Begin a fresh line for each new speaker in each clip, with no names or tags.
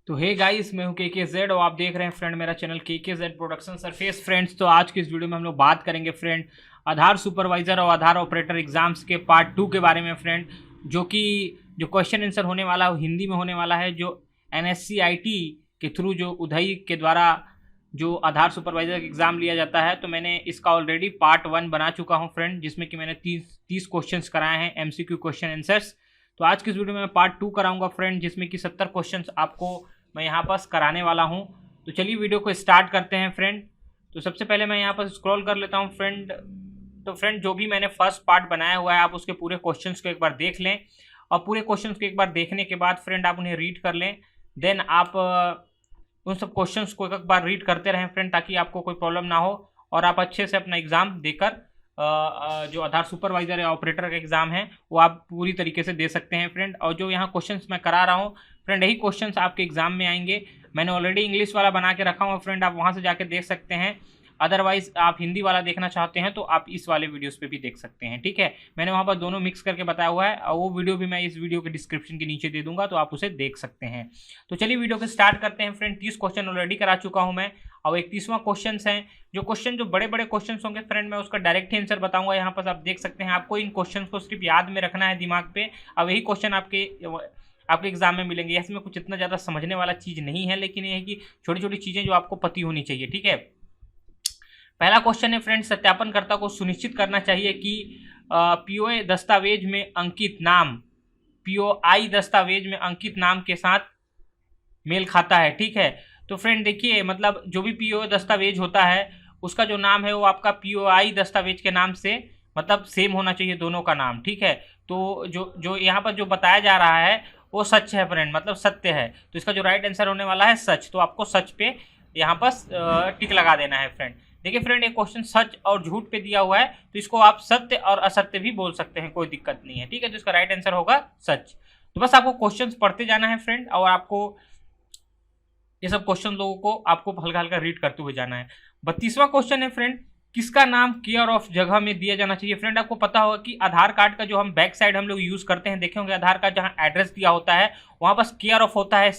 तो hey guys, मैं हूं KKZ और आप देख रहे हैं फ्रेंड मेरा channel KKZ production surface. Friends, तो आज की इस वीडियो में हम लोग बात करेंगे फ्रेंड आधार सुपरवाइजर और आधार ऑपरेटर एग्जाम्स के पार्ट 2 के बारे में फ्रेंड, जो क्वेश्चन आंसर होने वाला है हिंदी में होने वाला है, जो NSCIT के थ्रू जो उधई के द्वारा जो आधार सुपरवाइजर एग्ज़ाम लिया जाता है। तो मैंने इसका ऑलरेडी पार्ट 1 बना चुका हूं फ्रेंड, जिसमें कि मैंने 30 क्वेश्चंस कराए हैं MCQ क्वेश्चन आंसर्स। तो आज की इस वीडियो में मैं पार्ट 2 कराऊंगा फ्रेंड, जिसमें कि 70 क्वेश्चंस आपको मैं यहाँ पर कराने वाला हूँ। तो चलिए वीडियो को स्टार्ट करते हैं फ्रेंड। तो सबसे पहले मैं यहाँ पर स्क्रॉल कर लेता हूँ फ्रेंड। तो फ्रेंड, जो भी मैंने फर्स्ट पार्ट बनाया हुआ है आप उसके पूरे क्वेश्चंस को एक बार देख लें, और पूरे क्वेश्चंस को एक बार देखने के बाद फ्रेंड आप उन्हें रीड कर लें। देन आप उन सब क्वेश्चंस को एक बार रीड करते रहें फ्रेंड, ताकि आपको कोई प्रॉब्लम ना हो और आप अच्छे से अपना एग्ज़ाम देकर जो आधार सुपरवाइजर या ऑपरेटर का एग्ज़ाम है वो आप पूरी तरीके से दे सकते हैं फ्रेंड। और जो यहाँ क्वेश्चंस मैं करा रहा हूँ फ्रेंड, यही क्वेश्चंस आपके एग्ज़ाम में आएंगे। मैंने ऑलरेडी इंग्लिश वाला बना के रखा हुआ फ्रेंड, आप वहाँ से जाके देख सकते हैं। अदरवाइज आप हिंदी वाला देखना चाहते हैं तो आप इस वाले वीडियोस पे भी देख सकते हैं, ठीक है। मैंने वहाँ पर दोनों मिक्स करके बताया हुआ है, और वो वीडियो भी मैं इस वीडियो के डिस्क्रिप्शन के नीचे दे दूंगा, तो आप उसे देख सकते हैं। तो चलिए वीडियो को स्टार्ट करते हैं फ्रेंड। 30 क्वेश्चन ऑलरेडी करा चुका हूँ मैं, और 31वां क्वेश्चन है। जो बड़े बड़े क्वेश्चन होंगे फ्रेंड, मैं उसका डायरेक्ट ही आंसर बताऊंगा। यहाँ पर आप देख सकते हैं, आपको इन क्वेश्चन को सिर्फ याद में रखना है दिमाग पे, और यही क्वेश्चन आपके एग्जाम में मिलेंगे। इसमें कुछ इतना ज़्यादा समझने वाला चीज़ नहीं है, लेकिन ये है कि छोटी छोटी चीज़ें जो आपको पता होनी चाहिए, ठीक है। पहला क्वेश्चन है फ्रेंड, सत्यापनकर्ता को सुनिश्चित करना चाहिए कि POI दस्तावेज में अंकित नाम POI दस्तावेज में अंकित नाम के साथ मेल खाता है, ठीक है। तो फ्रेंड देखिए, मतलब जो भी POI दस्तावेज होता है उसका जो नाम है वो आपका POI दस्तावेज के नाम से मतलब सेम होना चाहिए, दोनों का नाम, ठीक है। तो जो यहाँ पर जो बताया जा रहा है वो सच है फ्रेंड, मतलब सत्य है। तो इसका जो राइट आंसर होने वाला है सच। तो आपको सच पे यहाँ पर टिक लगा देना है फ्रेंड। देखिए फ्रेंड, एक क्वेश्चन सच और झूठ पे दिया हुआ है, तो इसको आप सत्य और असत्य भी बोल सकते हैं, कोई दिक्कत नहीं है, ठीक है। तो इसका राइट आंसर होगा सच। तो बस आपको क्वेश्चंस पढ़ते जाना है फ्रेंड, और आपको ये सब क्वेश्चन लोगों को आपको हल्का हल्का रीड करते हुए जाना है। 32वां क्वेश्चन है फ्रेंड, किसका नाम केयर ऑफ जगह में दिया जाना चाहिए। फ्रेंड, आपको पता होगा कि आधार कार्ड का जो हम बैक साइड हम लोग यूज करते हैं, देखे होंगे आधार कार्ड जहाँ एड्रेस दिया होता है वहाँ बस केयर ऑफ होता है,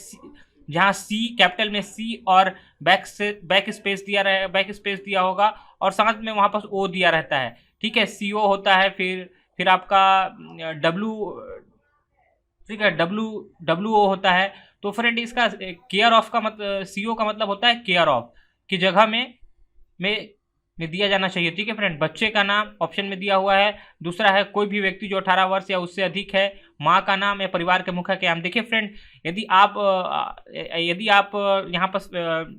जहाँ C कैपिटल में C और बैक स्पेस दिया होगा, और साथ में वहाँ पर O दिया रहता है, ठीक है। CO होता है, फिर आपका W, ठीक है, WO होता है। तो फ्रेंड, इसका केयर ऑफ का मतलब CO का मतलब होता है केयर ऑफ की जगह में दिया जाना चाहिए, ठीक है फ्रेंड। बच्चे का नाम ऑप्शन में दिया हुआ है। दूसरा है कोई भी व्यक्ति जो 18 वर्ष या उससे अधिक है। माँ का नाम या परिवार के मुखिया का नाम। देखिए फ्रेंड, यदि आप यहाँ पर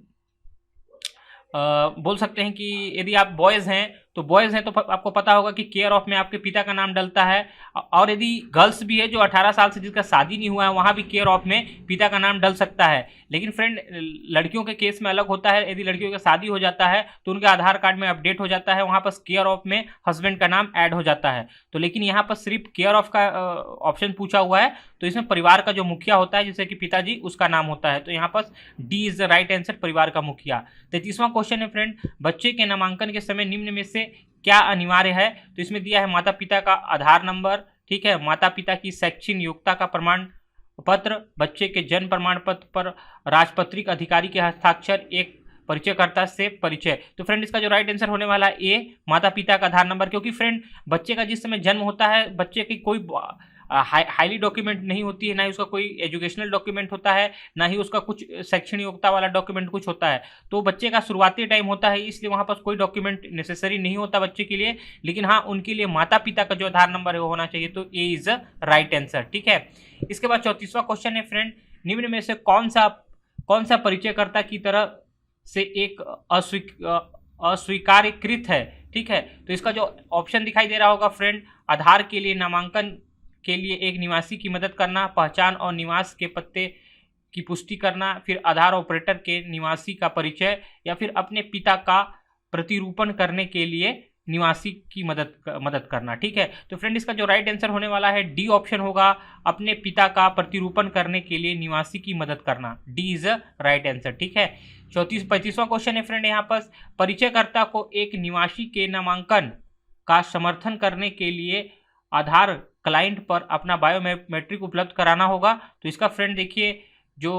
बोल सकते हैं कि यदि आप बॉयज़ हैं तो आपको पता होगा कि केयर ऑफ में आपके पिता का नाम डलता है, और यदि गर्ल्स भी है जो 18 साल से जिसका शादी नहीं हुआ है, वहाँ भी केयर ऑफ में पिता का नाम डल सकता है। लेकिन फ्रेंड, लड़कियों के केस में अलग होता है। यदि लड़कियों का शादी हो जाता है तो उनके आधार कार्ड में अपडेट हो जाता है, वहाँ पर केयर ऑफ में हस्बैंड का नाम ऐड हो जाता है। तो लेकिन यहाँ पर सिर्फ केयर ऑफ का ऑप्शन पूछा हुआ है, तो इसमें परिवार का जो मुखिया होता है, जैसे कि पिताजी, उसका नाम होता है। तो यहाँ पर D is the right answer, परिवार का मुखिया। 33वां क्वेश्चन है फ्रेंड, बच्चे के नामांकन के समय निम्न में से क्या अनिवार्य है। तो इसमें दिया है माता पिता का आधार नंबर, ठीक है, माता पिता की शैक्षणिक योग्यता का प्रमाण पत्र, बच्चे के जन्म प्रमाण पत्र पर राजपत्रित अधिकारी के हस्ताक्षर, एक परिचयकर्ता से परिचय। तो फ्रेंड, इसका जो राइट आंसर होने वाला है ए, माता पिता का आधार नंबर। क्योंकि फ्रेंड, बच्चे का जिस समय जन्म होता है, बच्चे की कोई हाईली डॉक्यूमेंट नहीं होती है, ना ही उसका कोई एजुकेशनल डॉक्यूमेंट होता है, ना ही उसका कुछ शैक्षणिक योग्यता वाला डॉक्यूमेंट कुछ होता है। तो बच्चे का शुरुआती टाइम होता है, इसलिए वहाँ पर कोई डॉक्यूमेंट नेसेसरी नहीं होता बच्चे के लिए। लेकिन हाँ, उनके लिए माता पिता का जो आधार नंबर है वो होना चाहिए। तो ए इज राइट आंसर, ठीक है। इसके बाद 34वां क्वेश्चन है फ्रेंड, निम्न में से कौन सा परिचयकर्ता की तरह से एक अस्वीकार्यकृत है, ठीक है। तो इसका जो ऑप्शन दिखाई दे रहा होगा फ्रेंड, आधार के लिए नामांकन के लिए एक निवासी की मदद करना, पहचान और निवास के पते की पुष्टि करना, फिर आधार ऑपरेटर के निवासी का परिचय, या फिर अपने पिता का प्रतिरूपण करने के लिए निवासी की मदद करना, ठीक है। तो फ्रेंड, इसका जो राइट आंसर होने वाला है D ऑप्शन होगा, अपने पिता का प्रतिरूपण करने के लिए निवासी की मदद करना। D इज राइट आंसर, ठीक है। 35वां क्वेश्चन है फ्रेंड, यहाँ पर परिचयकर्ता को एक निवासी के नामांकन का समर्थन करने के लिए आधार क्लाइंट पर अपना बायोमेट्रिक उपलब्ध कराना होगा। तो इसका फ्रेंड देखिए, जो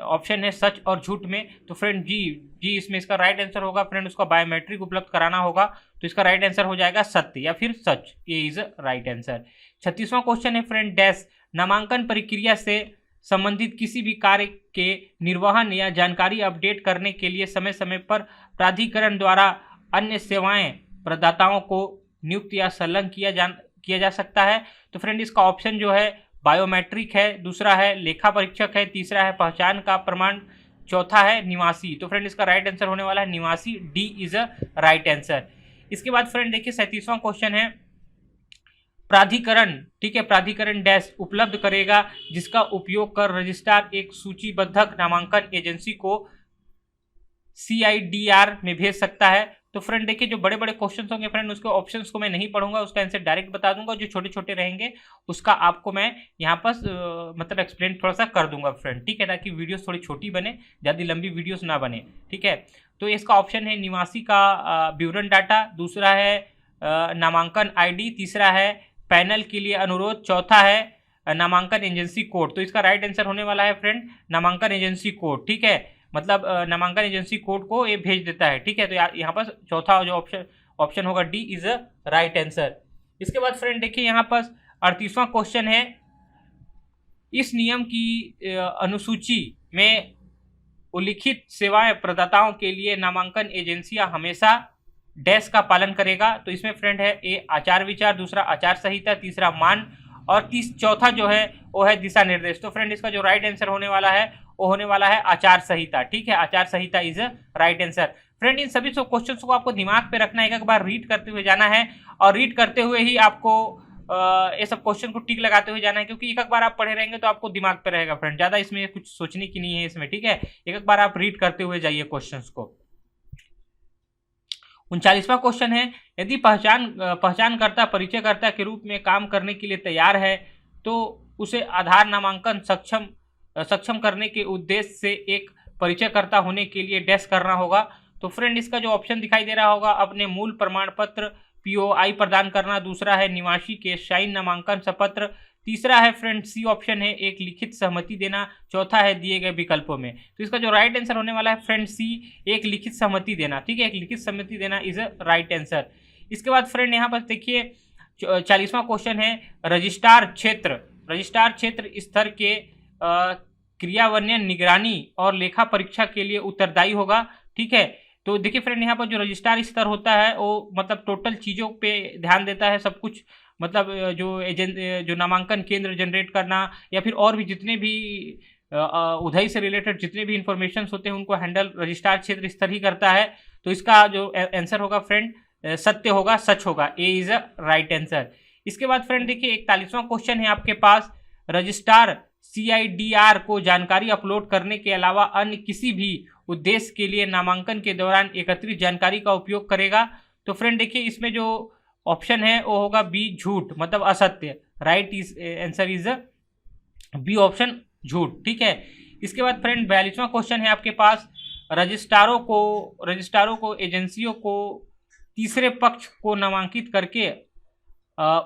ऑप्शन है सच और झूठ में, तो फ्रेंड जी जी इसमें इसका राइट आंसर होगा फ्रेंड, उसका बायोमेट्रिक उपलब्ध कराना होगा, तो इसका राइट आंसर हो जाएगा सत्य या फिर सच, ये इज राइट आंसर। 36वां क्वेश्चन है फ्रेंड, डैश नामांकन प्रक्रिया से संबंधित किसी भी कार्य के निर्वहन या जानकारी अपडेट करने के लिए समय समय पर प्राधिकरण द्वारा अन्य सेवाएं प्रदाताओं को नियुक्त या संलग्न किया जा सकता है। तो फ्रेंड इसका ऑप्शन जो है बायोमेट्रिक है, दूसरा है लेखा परीक्षक है, तीसरा है पहचान का प्रमाण, चौथा है निवासी। तो फ्रेंड इसका राइट आंसर होने वाला है निवासी, D is a right answer. इसके बाद फ्रेंड देखिए 37वां क्वेश्चन है, प्राधिकरण, ठीक है, प्राधिकरण डैश उपलब्ध करेगा जिसका उपयोग कर रजिस्ट्रार एक सूचीबद्ध नामांकन एजेंसी को CIDR में भेज सकता है। तो फ्रेंड देखिए जो बड़े बड़े क्वेश्चंस होंगे फ्रेंड उसके ऑप्शंस को मैं नहीं पढ़ूंगा, उसका आंसर डायरेक्ट बता दूंगा, जो छोटे छोटे रहेंगे उसका आपको मैं यहाँ पर मतलब एक्सप्लेन थोड़ा सा कर दूंगा फ्रेंड, ठीक है, ताकि वीडियोस थोड़ी छोटी बने, ज़्यादा लंबी वीडियोस ना बने, ठीक है। तो इसका ऑप्शन है निवासी का विवरण डाटा, दूसरा है नामांकन ID, तीसरा है पैनल के लिए अनुरोध, चौथा है नामांकन एजेंसी कोड। तो इसका राइट आंसर होने वाला है फ्रेंड नामांकन एजेंसी कोड, ठीक है, मतलब नामांकन एजेंसी कोड को ये भेज देता है, ठीक है। तो यहाँ पर चौथा जो ऑप्शन होगा D is a right answer. इसके बाद फ्रेंड देखिए यहाँ पर 38वां क्वेश्चन है, इस नियम की अनुसूची में उल्लिखित सेवाएं प्रदाताओं के लिए नामांकन एजेंसियां हमेशा डैश का पालन करेगा। तो इसमें फ्रेंड है ए आचार विचार, दूसरा आचार संहिता, तीसरा मान और चौथा जो है वो है दिशा निर्देश। तो फ्रेंड इसका जो राइट आंसर होने वाला है वो होने वाला है आचार संहिता, ठीक है, आचार संहिता इज राइट आंसर। फ्रेंड इन सभी क्वेश्चंस को आपको दिमाग पे रखना है, एक बार रीड करते हुए जाना है और रीड करते हुए ही आपको ये सब क्वेश्चन को टिक लगाते हुए जाना है, क्योंकि एक बार आप पढ़े रहेंगे तो आपको दिमाग पे रहेगा फ्रेंड, ज्यादा इसमें कुछ सोचने की नहीं है इसमें, ठीक है। एक बार आप रीड करते हुए जाइए क्वेश्चंस को। 39वां क्वेश्चन है, यदि पहचानकर्ता परिचयकर्ता के रूप में काम करने के लिए तैयार है तो उसे आधार नामांकन सक्षम करने के उद्देश्य से एक परिचयकर्ता होने के लिए डैश करना होगा। तो फ्रेंड इसका जो ऑप्शन दिखाई दे रहा होगा, अपने मूल प्रमाण पत्र POI प्रदान करना, दूसरा है निवासी के साइन नामांकन शपत्र, तीसरा है फ्रेंड सी ऑप्शन है एक लिखित सहमति देना, चौथा है दिए गए विकल्पों में। तो इसका जो राइट आंसर होने वाला है फ्रेंड सी एक लिखित सहमति देना, ठीक है, एक लिखित सहमति देना इज अ राइट आंसर। इसके बाद फ्रेंड यहाँ पर देखिए 40वां क्वेश्चन है, रजिस्ट्रार क्षेत्र स्तर के क्रियान्वयन निगरानी और लेखा परीक्षा के लिए उत्तरदायी होगा, ठीक है। तो देखिए फ्रेंड यहाँ पर जो रजिस्ट्रार स्तर होता है वो मतलब टोटल चीज़ों पे ध्यान देता है, सब कुछ मतलब जो नामांकन केंद्र जनरेट करना या फिर और भी जितने भी उधई से रिलेटेड जितने भी इंफॉर्मेशन होते हैं उनको हैंडल रजिस्ट्रार क्षेत्र स्तर ही करता है। तो इसका जो आंसर होगा फ्रेंड सत्य होगा, सच होगा, ए इज अ राइट आंसर। इसके बाद फ्रेंड देखिए 41वां क्वेश्चन है आपके पास, रजिस्ट्रार CIDR को जानकारी अपलोड करने के अलावा अन्य किसी भी उद्देश्य के लिए नामांकन के दौरान एकत्रित जानकारी का उपयोग करेगा। तो फ्रेंड देखिए इसमें जो ऑप्शन है वो होगा बी झूठ, मतलब असत्य, right is answer is B option झूठ, ठीक है। इसके बाद फ्रेंड 42वां क्वेश्चन है आपके पास, रजिस्ट्रारों को एजेंसियों को तीसरे पक्ष को नामांकित करके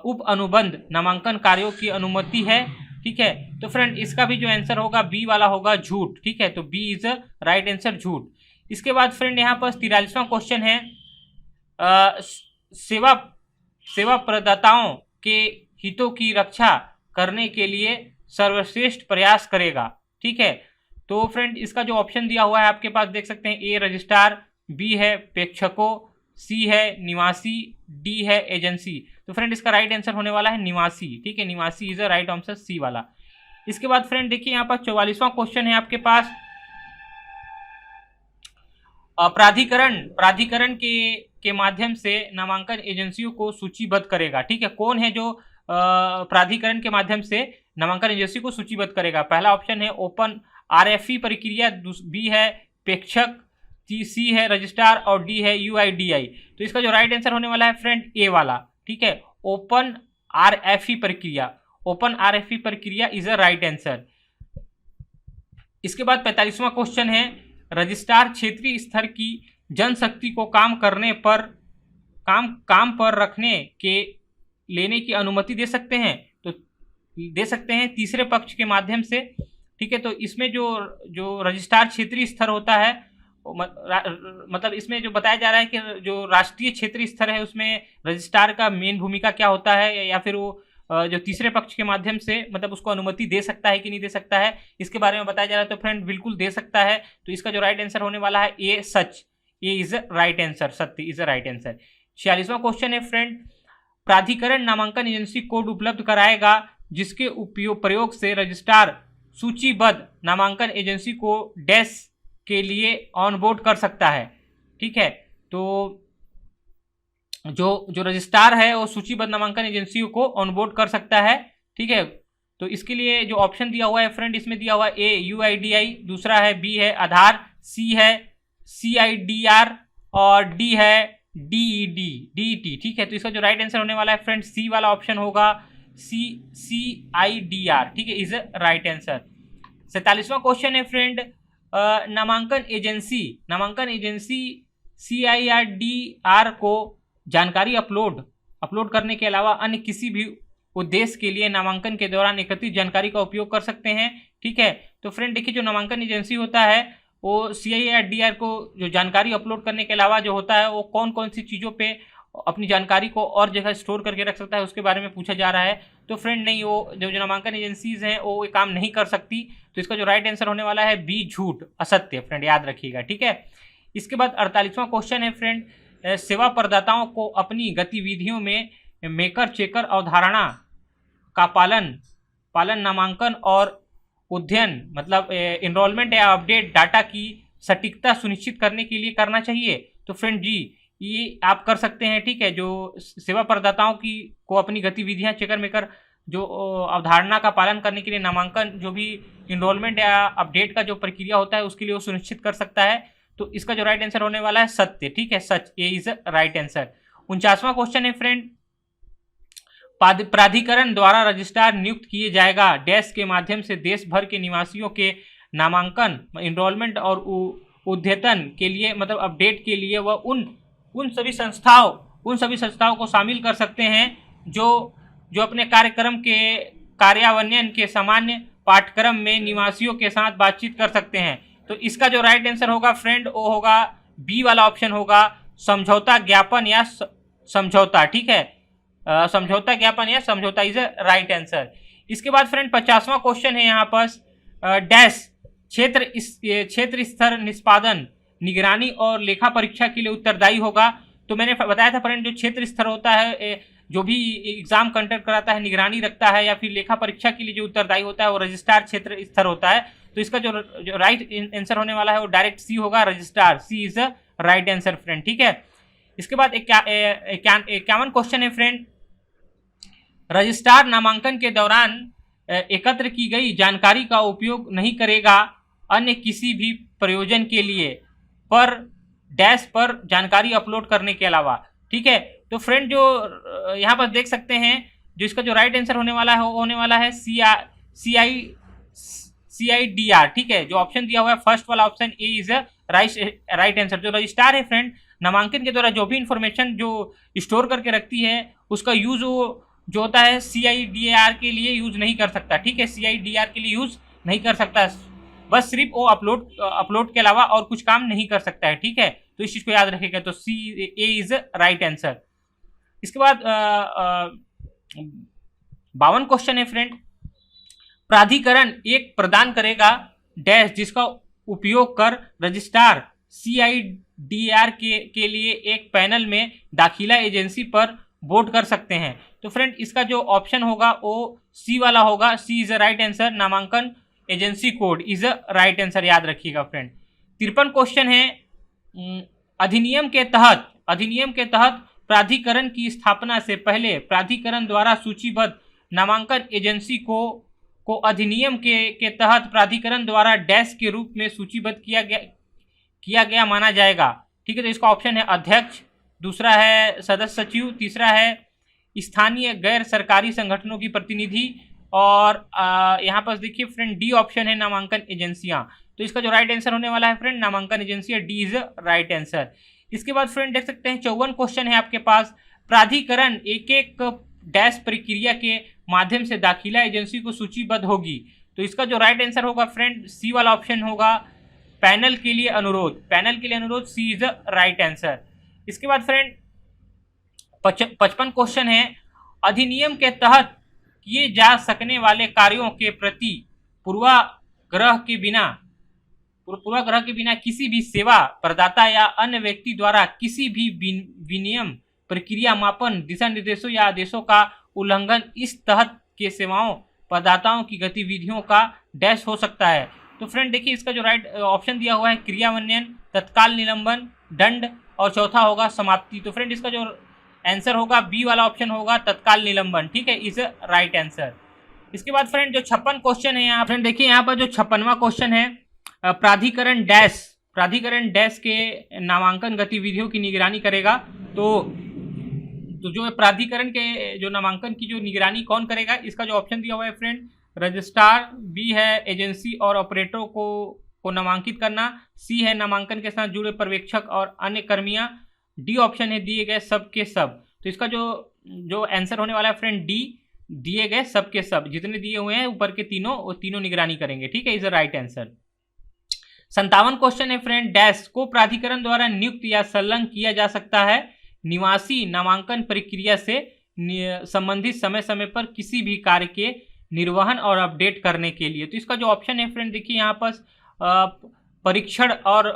उप अनुबंध नामांकन कार्यों की अनुमति है, ठीक है। तो फ्रेंड इसका भी जो आंसर होगा बी वाला होगा झूठ, ठीक है, तो बी इज राइट आंसर झूठ। इसके बाद फ्रेंड यहाँ पर 43वां क्वेश्चन है, सेवा प्रदाताओं के हितों की रक्षा करने के लिए सर्वश्रेष्ठ प्रयास करेगा, ठीक है। तो फ्रेंड इसका जो ऑप्शन दिया हुआ है आपके पास देख सकते हैं, ए रजिस्ट्रार, बी है प्रेक्षकों, सी है निवासी, डी है एजेंसी। तो फ्रेंड इसका राइट आंसर होने वाला है निवासी, ठीक है, निवासी इज अ राइट आंसर, सी वाला। इसके बाद फ्रेंड देखिए यहाँ पर 44वां क्वेश्चन है आपके पास, प्राधिकरण के माध्यम से नामांकन एजेंसियों को सूचीबद्ध करेगा, ठीक है। कौन है जो प्राधिकरण के माध्यम से नामांकन एजेंसी को सूचीबद्ध करेगा? पहला ऑप्शन है ओपन RFE प्रक्रिया, बी है प्रेक्षक, सी है रजिस्ट्रार और डी है UIDI। तो इसका जो राइट आंसर होने वाला है फ्रेंड ए वाला, ठीक है, ओपन RFE प्रक्रिया इज अ राइट आंसर। इसके बाद 45वां क्वेश्चन है, रजिस्ट्रार क्षेत्रीय स्तर की जनशक्ति को काम पर रखने के लेने की अनुमति दे सकते हैं, तो दे सकते हैं तीसरे पक्ष के माध्यम से, ठीक है। तो इसमें जो जो रजिस्ट्रार क्षेत्रीय स्तर होता है, मतलब इसमें जो बताया जा रहा है कि जो राष्ट्रीय क्षेत्रीय स्तर है उसमें रजिस्ट्रार का मेन भूमिका क्या होता है, या फिर वो जो तीसरे पक्ष के माध्यम से मतलब उसको अनुमति दे सकता है कि नहीं दे सकता है, इसके बारे में बताया जा रहा है। तो फ्रेंड बिल्कुल दे सकता है। तो इसका जो राइट आंसर होने वाला है ए सच, ए इज राइट आंसर, सत्य इज राइट आंसर। 46वां क्वेश्चन है फ्रेंड, प्राधिकरण नामांकन एजेंसी कोड उपलब्ध कराएगा जिसके उपयोग प्रयोग से रजिस्ट्रार सूचीबद्ध नामांकन एजेंसी को डैश के लिए ऑनबोर्ड कर सकता है। ठीक है। तो जो रजिस्ट्रार है वो सूचीबद्ध नामांकन एजेंसी को ऑनबोर्ड कर सकता है। ठीक है। तो इसके लिए जो ऑप्शन दिया हुआ है फ्रेंड, इसमें दिया हुआ है ए UIDI, दूसरा है बी है आधार, सी है CIDR और डी है DET। ठीक है। तो इसका जो राइट आंसर होने वाला है फ्रेंड सी वाला ऑप्शन होगा, CIDR। ठीक है, इज राइट आंसर। 47वां क्वेश्चन है फ्रेंड, नामांकन एजेंसी CIRDR को जानकारी अपलोड करने के अलावा अन्य किसी भी उद्देश्य के लिए नामांकन के दौरान एकत्रित जानकारी का उपयोग कर सकते हैं। ठीक है। तो फ्रेंड देखिए, जो नामांकन एजेंसी होता है वो CIRDR को जो जानकारी अपलोड करने के अलावा जो होता है वो कौन कौन सी चीज़ों पे अपनी जानकारी को और जगह स्टोर करके रख सकता है, उसके बारे में पूछा जा रहा है। तो फ्रेंड नहीं, वो जो नामांकन एजेंसीज हैं वो ये काम नहीं कर सकती। तो इसका जो राइट आंसर होने वाला है बी झूठ, असत्य। फ्रेंड याद रखिएगा। ठीक है। इसके बाद 48वां क्वेश्चन है फ्रेंड, सेवा प्रदाताओं को अपनी गतिविधियों में मेकर चेकर अवधारणा का पालन नामांकन और अध्ययन मतलब एनरोलमेंट या अपडेट डाटा की सटीकता सुनिश्चित करने के लिए करना चाहिए। तो फ्रेंड जी, ये आप कर सकते हैं। ठीक है। जो सेवा प्रदाताओं को अपनी गतिविधियां चेकर मेकर जो अवधारणा का पालन करने के लिए नामांकन जो भी इनरोलमेंट या अपडेट का जो प्रक्रिया होता है उसके लिए वो सुनिश्चित कर सकता है। तो इसका जो राइट आंसर होने वाला है सत्य। ठीक है, सच, ए इज राइट आंसर। 49वां क्वेश्चन है फ्रेंड, प्राधिकरण द्वारा रजिस्ट्रार नियुक्त किए जाएगा डैश के माध्यम से देश भर के निवासियों के नामांकन, इनरोलमेंट और अद्यतन के लिए मतलब अपडेट के लिए वह उन सभी संस्थाओं को शामिल कर सकते हैं जो अपने कार्यक्रम के कार्यान्वयन के सामान्य पाठ्यक्रम में निवासियों के साथ बातचीत कर सकते हैं। तो इसका जो राइट आंसर होगा फ्रेंड वो होगा बी वाला ऑप्शन होगा, समझौता ज्ञापन या समझौता। ठीक है, समझौता ज्ञापन या समझौता इज राइट आंसर। इसके बाद फ्रेंड 50वां क्वेश्चन है यहाँ पर, डैश क्षेत्र स्तर निष्पादन, निगरानी और लेखा परीक्षा के लिए उत्तरदायी होगा। तो मैंने बताया था फ्रेंड, जो क्षेत्र स्तर होता है, जो भी एग्जाम कंडक्ट कराता है, निगरानी रखता है या फिर लेखा परीक्षा के लिए जो उत्तरदायी होता है वो रजिस्ट्रार क्षेत्र स्तर होता है। तो इसका जो राइट आंसर होने वाला है वो डायरेक्ट सी होगा, registrar. C is right answer friend. ठीक है। इसके बाद 51 क्वेश्चन है फ्रेंड, रजिस्ट्रार नामांकन के दौरान एकत्र की गई जानकारी का उपयोग नहीं करेगा अन्य किसी भी प्रयोजन के लिए पर डैश पर जानकारी अपलोड करने के अलावा। ठीक है। तो फ्रेंड जो यहाँ पर देख सकते हैं, जो इसका जो राइट आंसर होने वाला है वो होने वाला है CIDR। ठीक है। जो ऑप्शन दिया हुआ है फर्स्ट वाला option A is right answer. जो रजिस्ट्रार है फ्रेंड, नामांकन के द्वारा जो भी इंफॉर्मेशन जो स्टोर करके रखती है उसका यूज वो जो होता है CIDR के लिए यूज नहीं कर सकता। ठीक है, CIDR के लिए यूज नहीं कर सकता, बस सिर्फ वो अपलोड के अलावा और कुछ काम नहीं कर सकता है। ठीक है। तो इस चीज को याद रखिएगा। तो ए इज राइट आंसर। इसके बाद 52 क्वेश्चन है फ्रेंड, प्राधिकरण एक प्रदान करेगा डैश जिसका उपयोग कर रजिस्ट्रार CIDR के लिए एक पैनल में दाखिला एजेंसी पर वोट कर सकते हैं। तो फ्रेंड इसका जो ऑप्शन होगा वो सी वाला होगा, सी इज राइट आंसर, नामांकन agency code is right answer, याद रखिएगा फ्रेंड। 53 क्वेश्चन है, अधिनियम के तहत प्राधिकरण की स्थापना से पहले प्राधिकरण द्वारा सूचीबद्ध नामांकन एजेंसी को अधिनियम के तहत प्राधिकरण द्वारा डैश के रूप में सूचीबद्ध किया गया माना जाएगा। ठीक है। तो इसका ऑप्शन है अध्यक्ष, दूसरा है सदस्य सचिव, तीसरा है स्थानीय गैर सरकारी संगठनों की प्रतिनिधि, और यहाँ पर देखिए फ्रेंड डी ऑप्शन है नामांकन एजेंसियां। तो इसका जो राइट आंसर होने वाला है फ्रेंड नामांकन एजेंसियां, डी इज राइट आंसर। इसके बाद फ्रेंड देख सकते हैं 54 क्वेश्चन है आपके पास, प्राधिकरण एक डैश प्रक्रिया के माध्यम से दाखिला एजेंसी को सूचीबद्ध होगी। तो इसका जो राइट आंसर होगा फ्रेंड सी वाला ऑप्शन होगा, पैनल के लिए अनुरोध। पैनल के लिए अनुरोध, सी इज द राइट आंसर। इसके बाद फ्रेंड 55 क्वेश्चन है, अधिनियम के तहत किए जा सकने वाले कार्यों के प्रति पूर्वाग्रह के बिना किसी भी सेवा प्रदाता या अन्य व्यक्ति द्वारा किसी भी विनियम, प्रक्रिया, मापन, दिशा निर्देशों या आदेशों का उल्लंघन इस तहत के सेवाओं प्रदाताओं की गतिविधियों का डैश हो सकता है। तो फ्रेंड देखिए इसका जो राइट ऑप्शन दिया हुआ है क्रियान्वयन, तत्काल निलंबन, दंड और चौथा होगा समाप्ति। तो फ्रेंड इसका जो आंसर होगा बी वाला ऑप्शन होगा, तत्काल निलंबन। ठीक है, इज राइट आंसर। इसके बाद फ्रेंड जो 56 क्वेश्चन है यहाँ फ्रेंड देखिए यहाँ पर जो 56वां क्वेश्चन है, प्राधिकरण डैश के नामांकन गतिविधियों की निगरानी करेगा। तो जो प्राधिकरण के जो नामांकन की जो निगरानी कौन करेगा, इसका जो ऑप्शन दिया हुआ है फ्रेंड रजिस्ट्रार, बी है एजेंसी और ऑपरेटरों को नामांकित करना, सी है नामांकन के साथ जुड़े पर्यवेक्षक और अन्य कर्मियां, डी ऑप्शन है दिए गए सब के सब। तो इसका जो आंसर होने वाला है फ्रेंड डी, दिए गए सब के सब, जितने दिए हुए हैं ऊपर के तीनों, वो तीनों निगरानी करेंगे। ठीक है, is the right answer. 57 question है फ्रेंड, डैश को प्राधिकरण द्वारा नियुक्त या संलग्न किया जा सकता है निवासी नामांकन प्रक्रिया से संबंधित समय समय पर किसी भी कार्य के निर्वहन और अपडेट करने के लिए। तो इसका जो ऑप्शन है फ्रेंड देखिए यहाँ पर परीक्षण और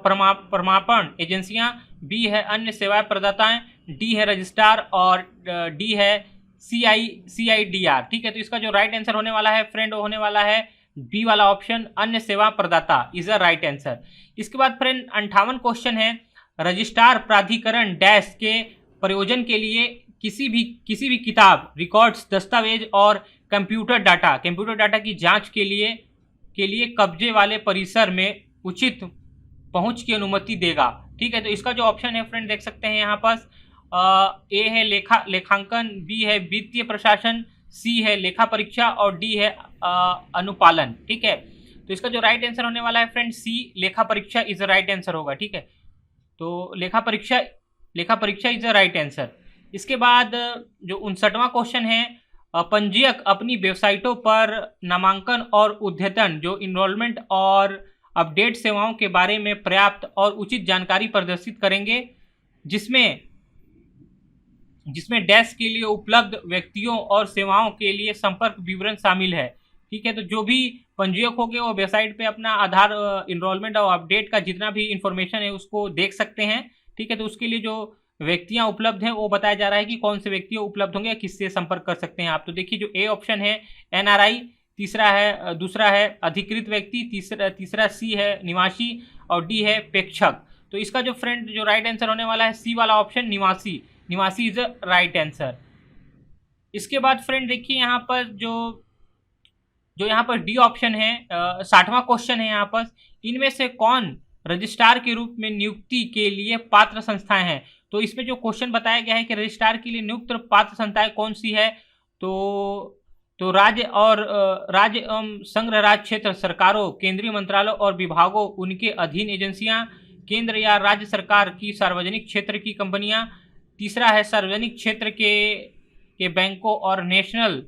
प्रमापन एजेंसियां, बी है अन्य सेवाएं प्रदाताएं, डी है रजिस्ट्रार और डी है CIDR। ठीक है, तो इसका जो राइट आंसर होने वाला है फ्रेंड वो होने वाला है बी वाला ऑप्शन, अन्य सेवा प्रदाता इज अ राइट आंसर। इसके बाद फ्रेंड 58 क्वेश्चन है, रजिस्ट्रार प्राधिकरण डैश के प्रयोजन के लिए किसी भी किताब, रिकॉर्ड्स, दस्तावेज और कंप्यूटर डाटा की जांच के लिए कब्जे वाले परिसर में उचित पहुंच की अनुमति देगा। ठीक है, तो इसका जो ऑप्शन है फ्रेंड देख सकते हैं यहाँ पर, ए है लेखांकन, बी है वित्तीय प्रशासन, सी है लेखा परीक्षा और डी है अनुपालन। ठीक है, तो इसका जो राइट आंसर होने वाला है फ्रेंड सी, लेखा परीक्षा इज राइट आंसर होगा। ठीक है, तो लेखा परीक्षा इज राइट आंसर। इसके बाद जो 59वां क्वेश्चन है, पंजीयक अपनी वेबसाइटों पर नामांकन और उद्यतन जो इनरोलमेंट और अपडेट सेवाओं के बारे में पर्याप्त और उचित जानकारी प्रदर्शित करेंगे, जिसमें डैश के लिए उपलब्ध व्यक्तियों और सेवाओं के लिए संपर्क विवरण शामिल है। ठीक है, तो जो भी पंजीयक होंगे वो वेबसाइट पे अपना आधार इनरोलमेंट और अपडेट का जितना भी इंफॉर्मेशन है उसको देख सकते हैं। ठीक है, तो उसके लिए जो व्यक्तियां उपलब्ध हैं वो बताया जा रहा है कि कौन से व्यक्ति उपलब्ध होंगे, किससे संपर्क कर सकते हैं आप। तो देखिए जो ए ऑप्शन है NRI, दूसरा है अधिकृत व्यक्ति, तीसरा सी है निवासी और डी है प्रेक्षक। तो इसका जो फ्रेंड जो राइट आंसर होने वाला है सी वाला ऑप्शन, निवासी इज द राइट आंसर। इसके बाद फ्रेंड देखिए यहाँ पर जो यहाँ पर डी ऑप्शन है, 60वां क्वेश्चन है यहाँ पर, इनमें से कौन रजिस्ट्रार के रूप में नियुक्ति के लिए पात्र संस्थाएं हैं। तो इसमें जो क्वेश्चन बताया गया है कि रजिस्ट्रार के लिए नियुक्त पात्र संस्थाएं कौन सी है, तो राज्य एवं संघ राज्य क्षेत्र सरकारों, केंद्रीय मंत्रालयों और विभागों, उनके अधीन एजेंसियां, केंद्र या राज्य सरकार की सार्वजनिक क्षेत्र की कंपनियां, तीसरा है सार्वजनिक क्षेत्र के बैंकों और नेशनल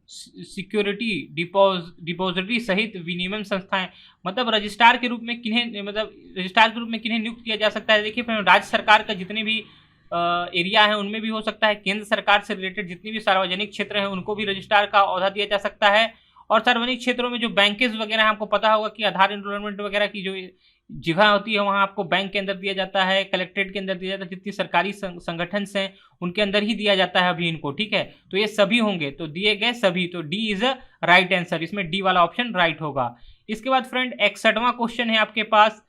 सिक्योरिटी डिपॉजिटरी सहित विनियमन संस्थाएं। मतलब रजिस्ट्रार के रूप में किन्हें नियुक्त किया जा सकता है। देखिए राज्य सरकार का जितने भी एरिया है उनमें भी हो सकता है, केंद्र सरकार से रिलेटेड जितने भी सार्वजनिक क्षेत्र हैं उनको भी रजिस्ट्रार का ओहदा दिया जा सकता है। और सार्वजनिक क्षेत्रों में जो बैंकेज वगैरह है, आपको पता होगा कि आधार एनरोलमेंट वगैरह की जो जगह होती है वहाँ आपको बैंक के अंदर दिया जाता है, कलेक्ट्रेट के अंदर दिया जाता है, जितनी सरकारी संगठन हैं उनके अंदर ही दिया जाता है अभी इनको। ठीक है, तो ये सभी होंगे, तो दिए गए सभी, तो D is a right answer, इसमें डी वाला ऑप्शन राइट होगा। इसके बाद फ्रेंड 61वां क्वेश्चन है आपके पास,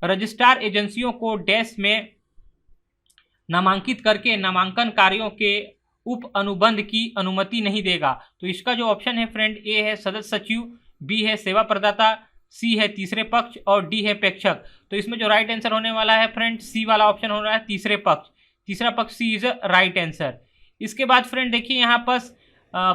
रजिस्ट्रार एजेंसियों को डैश में नामांकित करके नामांकन कार्यों के उप अनुबंध की अनुमति नहीं देगा। तो इसका जो ऑप्शन है फ्रेंड, ए है सदस्य सचिव, बी है सेवा प्रदाता, सी है तीसरे पक्ष और डी है प्रेक्षक। तो इसमें जो राइट आंसर होने वाला है फ्रेंड सी वाला ऑप्शन हो रहा है, तीसरा पक्ष सी इज राइट आंसर। इसके बाद फ्रेंड देखिए यहाँ पर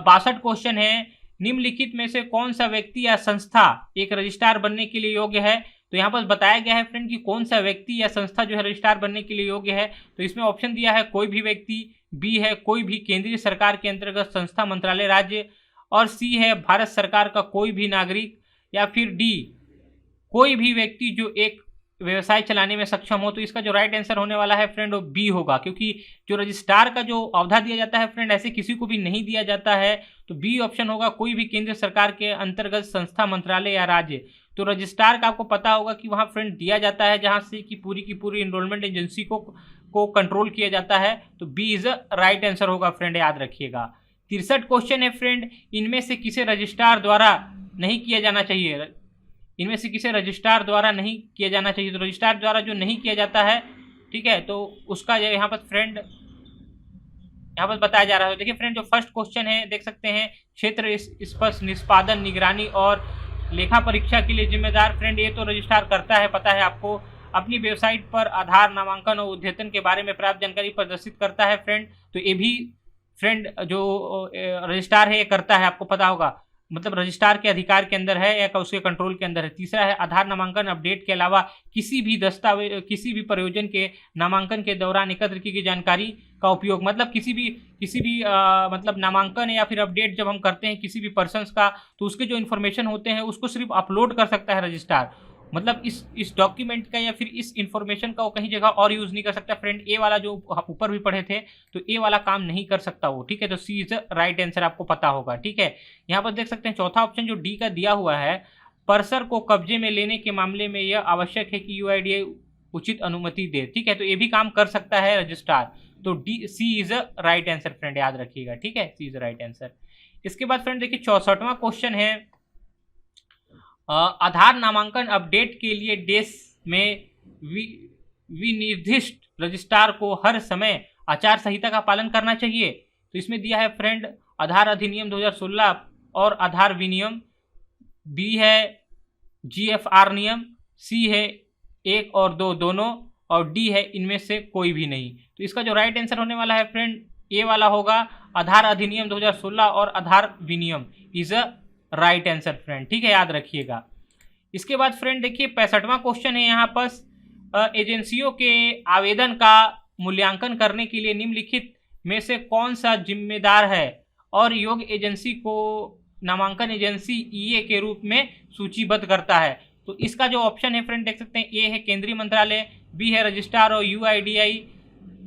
62 क्वेश्चन है, निम्नलिखित में से कौन सा व्यक्ति या संस्था एक रजिस्ट्रार बनने के लिए योग्य है। तो यहाँ पर बताया गया है फ्रेंड कि कौन सा व्यक्ति या संस्था जो है रजिस्ट्रार बनने के लिए योग्य है। तो इसमें ऑप्शन दिया है कोई भी व्यक्ति, बी है कोई भी केंद्रीय सरकार के अंतर्गत संस्था, मंत्रालय, राज्य और सी है भारत सरकार का कोई भी नागरिक, या फिर डी कोई भी व्यक्ति जो एक व्यवसाय चलाने में सक्षम हो। तो इसका जो राइट आंसर होने वाला है फ्रेंड वो बी होगा, क्योंकि जो रजिस्ट्रार का जो अवधा दिया जाता है फ्रेंड ऐसे किसी को भी नहीं दिया जाता है। तो बी ऑप्शन होगा, कोई भी केंद्र सरकार के अंतर्गत संस्था, मंत्रालय या राज्य। तो रजिस्ट्रार का आपको पता होगा कि वहाँ फ्रेंड दिया जाता है जहाँ से कि पूरी की पूरी इनरोलमेंट एजेंसी को कंट्रोल किया जाता है। तो बी इज राइट आंसर होगा फ्रेंड, याद रखिएगा। 63 क्वेश्चन है फ्रेंड, इनमें से किसे रजिस्ट्रार द्वारा नहीं किया जाना चाहिए, इनमें से किसे रजिस्ट्रार द्वारा नहीं किया जाना चाहिए। तो रजिस्ट्रार द्वारा जो नहीं किया जाता है, ठीक है, तो उसका यहाँ पर फ्रेंड यहाँ पर बताया जा रहा है। देखिए फ्रेंड, जो फर्स्ट क्वेश्चन है देख सकते हैं, क्षेत्र स्पष्ट निष्पादन, निगरानी और लेखा परीक्षा के लिए जिम्मेदार। फ्रेंड ये तो रजिस्ट्रार करता है, पता है आपको। अपनी वेबसाइट पर आधार, नामांकन और अद्यतन के बारे में प्राप्त जानकारी प्रदर्शित करता है फ्रेंड। तो ये भी फ्रेंड जो रजिस्ट्रार है ये करता है, आपको पता होगा, मतलब रजिस्ट्रार के अधिकार के अंदर है या उसके कंट्रोल के अंदर है। तीसरा है आधार नामांकन अपडेट के अलावा किसी भी दस्तावेज, किसी भी प्रयोजन के नामांकन के दौरान एकत्र की गई जानकारी का उपयोग, मतलब किसी भी मतलब नामांकन या फिर अपडेट जब हम करते हैं किसी भी पर्सन्स का, तो उसके जो इन्फॉर्मेशन होते हैं उसको सिर्फ अपलोड कर सकता है रजिस्ट्रार। मतलब इस डॉक्यूमेंट का या फिर इस इंफॉर्मेशन का वो कहीं जगह और यूज नहीं कर सकता फ्रेंड। ए वाला जो ऊपर भी पढ़े थे, तो ए वाला काम नहीं कर सकता वो, ठीक है। तो सी इज राइट आंसर, आपको पता होगा, ठीक है। यहाँ पर देख सकते हैं चौथा ऑप्शन जो डी का दिया हुआ है, पर्सर को कब्जे में लेने के मामले में यह आवश्यक है कि यूआईडीआई उचित अनुमति दे, ठीक है। तो ये भी काम कर सकता है रजिस्ट्रार। तो D C is right answer friend, याद रखिएगा, ठीक है, सी इज राइट आंसर। इसके बाद फ्रेंड देखिए 64वां क्वेश्चन है, आधार नामांकन अपडेट के लिए देश में विनिर्दिष्ट रजिस्ट्रार को हर समय आचार संहिता का पालन करना चाहिए। तो इसमें दिया है फ्रेंड आधार अधिनियम 2016 और आधार विनियम, बी है जीएफआर नियम, सी है 1 और 2 दोनों, और डी है इनमें से कोई भी नहीं। तो इसका जो राइट आंसर होने वाला है फ्रेंड ए वाला होगा, आधार अधिनियम 2016 और आधार विनियम is a right answer friend, ठीक है, याद रखिएगा। इसके बाद फ्रेंड देखिए 65वां क्वेश्चन है यहाँ पर, एजेंसियों के आवेदन का मूल्यांकन करने के लिए निम्नलिखित में से कौन सा जिम्मेदार है और योग्य एजेंसी को नामांकन एजेंसी ईए के रूप में सूचीबद्ध करता है। तो इसका जो ऑप्शन है फ्रेंड देख सकते हैं, ए है केंद्रीय मंत्रालय, बी है रजिस्ट्रार और यूआईडीआई,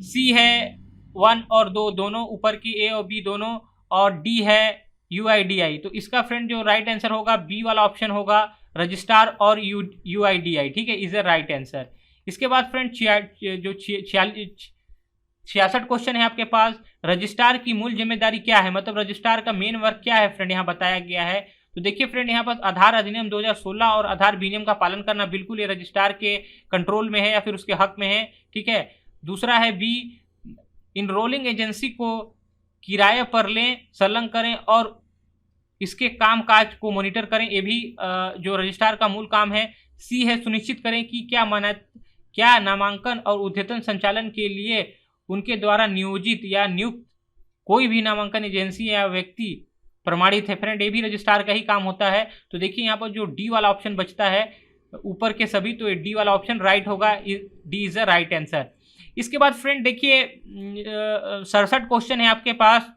सी है 1 और 2 दोनों, ऊपर की ए और बी दोनों, और डी है यूआईडीआई। तो इसका फ्रेंड जो राइट आंसर होगा बी वाला ऑप्शन होगा, रजिस्ट्रार और यूआईडीआई, ठीक है, इज अ राइट आंसर। इसके बाद फ्रेंड जो 66 क्वेश्चन है आपके पास, रजिस्ट्रार की मूल जिम्मेदारी क्या है, मतलब रजिस्ट्रार का मेन वर्क क्या है फ्रेंड, यहाँ बताया गया है। तो देखिए फ्रेंड यहाँ पर आधार अधिनियम 2016 और आधार विनियम का पालन करना बिल्कुल ये रजिस्ट्रार के कंट्रोल में है या फिर उसके हक में है, ठीक है। दूसरा है बी, इनरोलिंग एजेंसी को किराए पर लें, संलग्न करें और इसके कामकाज को मॉनिटर करें, ये भी जो रजिस्ट्रार का मूल काम है। सी है सुनिश्चित करें कि क्या नामांकन और अद्यतन संचालन के लिए उनके द्वारा नियोजित या नियुक्त कोई भी नामांकन एजेंसी या व्यक्ति प्रमाणित है। फ्रेंड ये भी रजिस्ट्रार का ही काम होता है। तो देखिए यहाँ पर जो डी वाला ऑप्शन बचता है ऊपर के सभी, तो डी वाला ऑप्शन राइट होगा, D is a right answer. इसके बाद फ्रेंड देखिए 67 क्वेश्चन है आपके पास,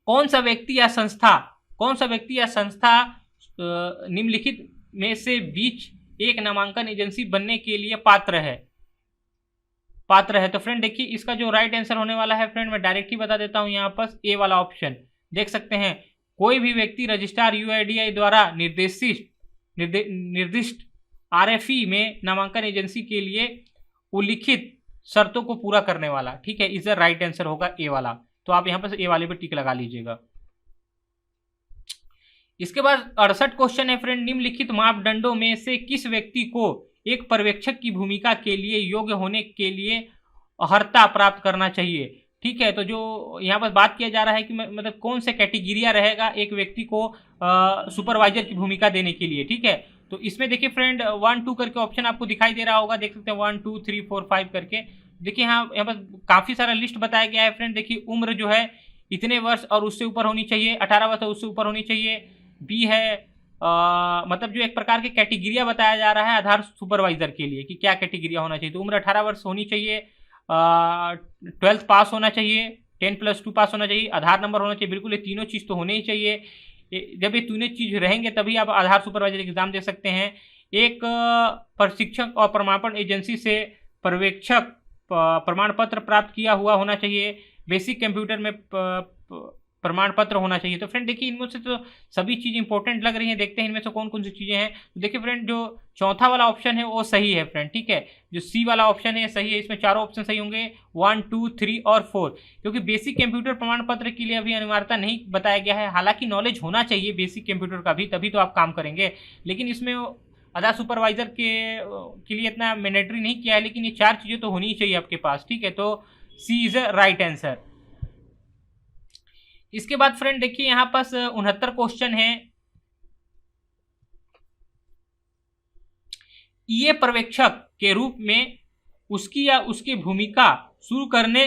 कौन सा व्यक्ति या संस्था निम्नलिखित में से बीच एक नामांकन एजेंसी बनने के लिए पात्र है। तो फ्रेंड देखिए इसका जो राइट आंसर होने वाला है फ्रेंड मैं डायरेक्ट ही बता देता हूं, यहाँ पर ए वाला ऑप्शन देख सकते हैं, कोई भी व्यक्ति रजिस्ट्रार यूआईडीआई द्वारा निर्दिष्ट आरएफई में नामांकन एजेंसी के लिए उल्लिखित शर्तों को पूरा करने वाला, ठीक है, इज द राइट आंसर होगा ए वाला। तो आप यहाँ पर ए वाले पे टिक लगा लीजिएगा। इसके बाद 68 क्वेश्चन है फ्रेंड, निम्नलिखित मापदंडों में से किस व्यक्ति को एक पर्यवेक्षक की भूमिका के लिए योग्य होने के लिए अर्हता प्राप्त करना चाहिए, ठीक है। तो जो यहाँ पर बात किया जा रहा है कि मतलब कौन से कैटेगरिया रहेगा एक व्यक्ति को सुपरवाइजर की भूमिका देने के लिए, ठीक है। तो इसमें देखिए फ्रेंड 1 2 करके ऑप्शन आपको दिखाई दे रहा होगा, देख सकते हैं 1 2 3 4 5 करके। देखिए यहाँ पर काफ़ी सारा लिस्ट बताया गया है फ्रेंड। देखिए उम्र जो है इतने वर्ष और उससे ऊपर होनी चाहिए, 18 वर्ष और उससे ऊपर होनी चाहिए। बी है मतलब जो एक प्रकार की कैटेगरिया बताया जा रहा है आधार सुपरवाइजर के लिए कि क्या कैटेगरिया होना चाहिए। तो उम्र 18 वर्ष होनी चाहिए, 12th पास होना चाहिए, 10+2 पास होना चाहिए, आधार नंबर होना चाहिए, बिल्कुल ये तीनों चीज़ तो होने ही चाहिए। जब ये तीनों चीज़ रहेंगे तभी आप आधार सुपरवाइजर एग्जाम दे सकते हैं। एक प्रशिक्षक और प्रमाणपत्र एजेंसी से पर्यवेक्षक प्रमाण पत्र प्राप्त किया हुआ होना चाहिए। बेसिक कंप्यूटर में प्रमाण पत्र होना चाहिए। तो फ्रेंड देखिए इनमें से तो सभी चीज़ इंपॉर्टेंट लग रही हैं, देखते हैं इनमें से कौन कौन सी चीज़ें हैं। तो देखिए फ्रेंड जो चौथा वाला ऑप्शन है वो सही है फ्रेंड, ठीक है। जो सी वाला ऑप्शन है सही है, इसमें चारों ऑप्शन सही होंगे 1, 2, 3 और 4, क्योंकि बेसिक कंप्यूटर प्रमाण पत्र के लिए अभी अनिवार्यता नहीं बताया गया है। हालांकि नॉलेज होना चाहिए बेसिक कंप्यूटर का भी, तभी तो आप काम करेंगे, लेकिन इसमें आधार सुपरवाइजर के लिए इतना मैंडेटरी नहीं किया है, लेकिन ये 4 चीज़ें तो होनी ही चाहिए आपके पास, ठीक है। तो सी इज अ राइट आंसर। इसके बाद फ्रेंड देखिए यहाँ पास 69 क्वेश्चन है। ये पर्यवेक्षक के रूप में उसकी या उसकी भूमिका शुरू करने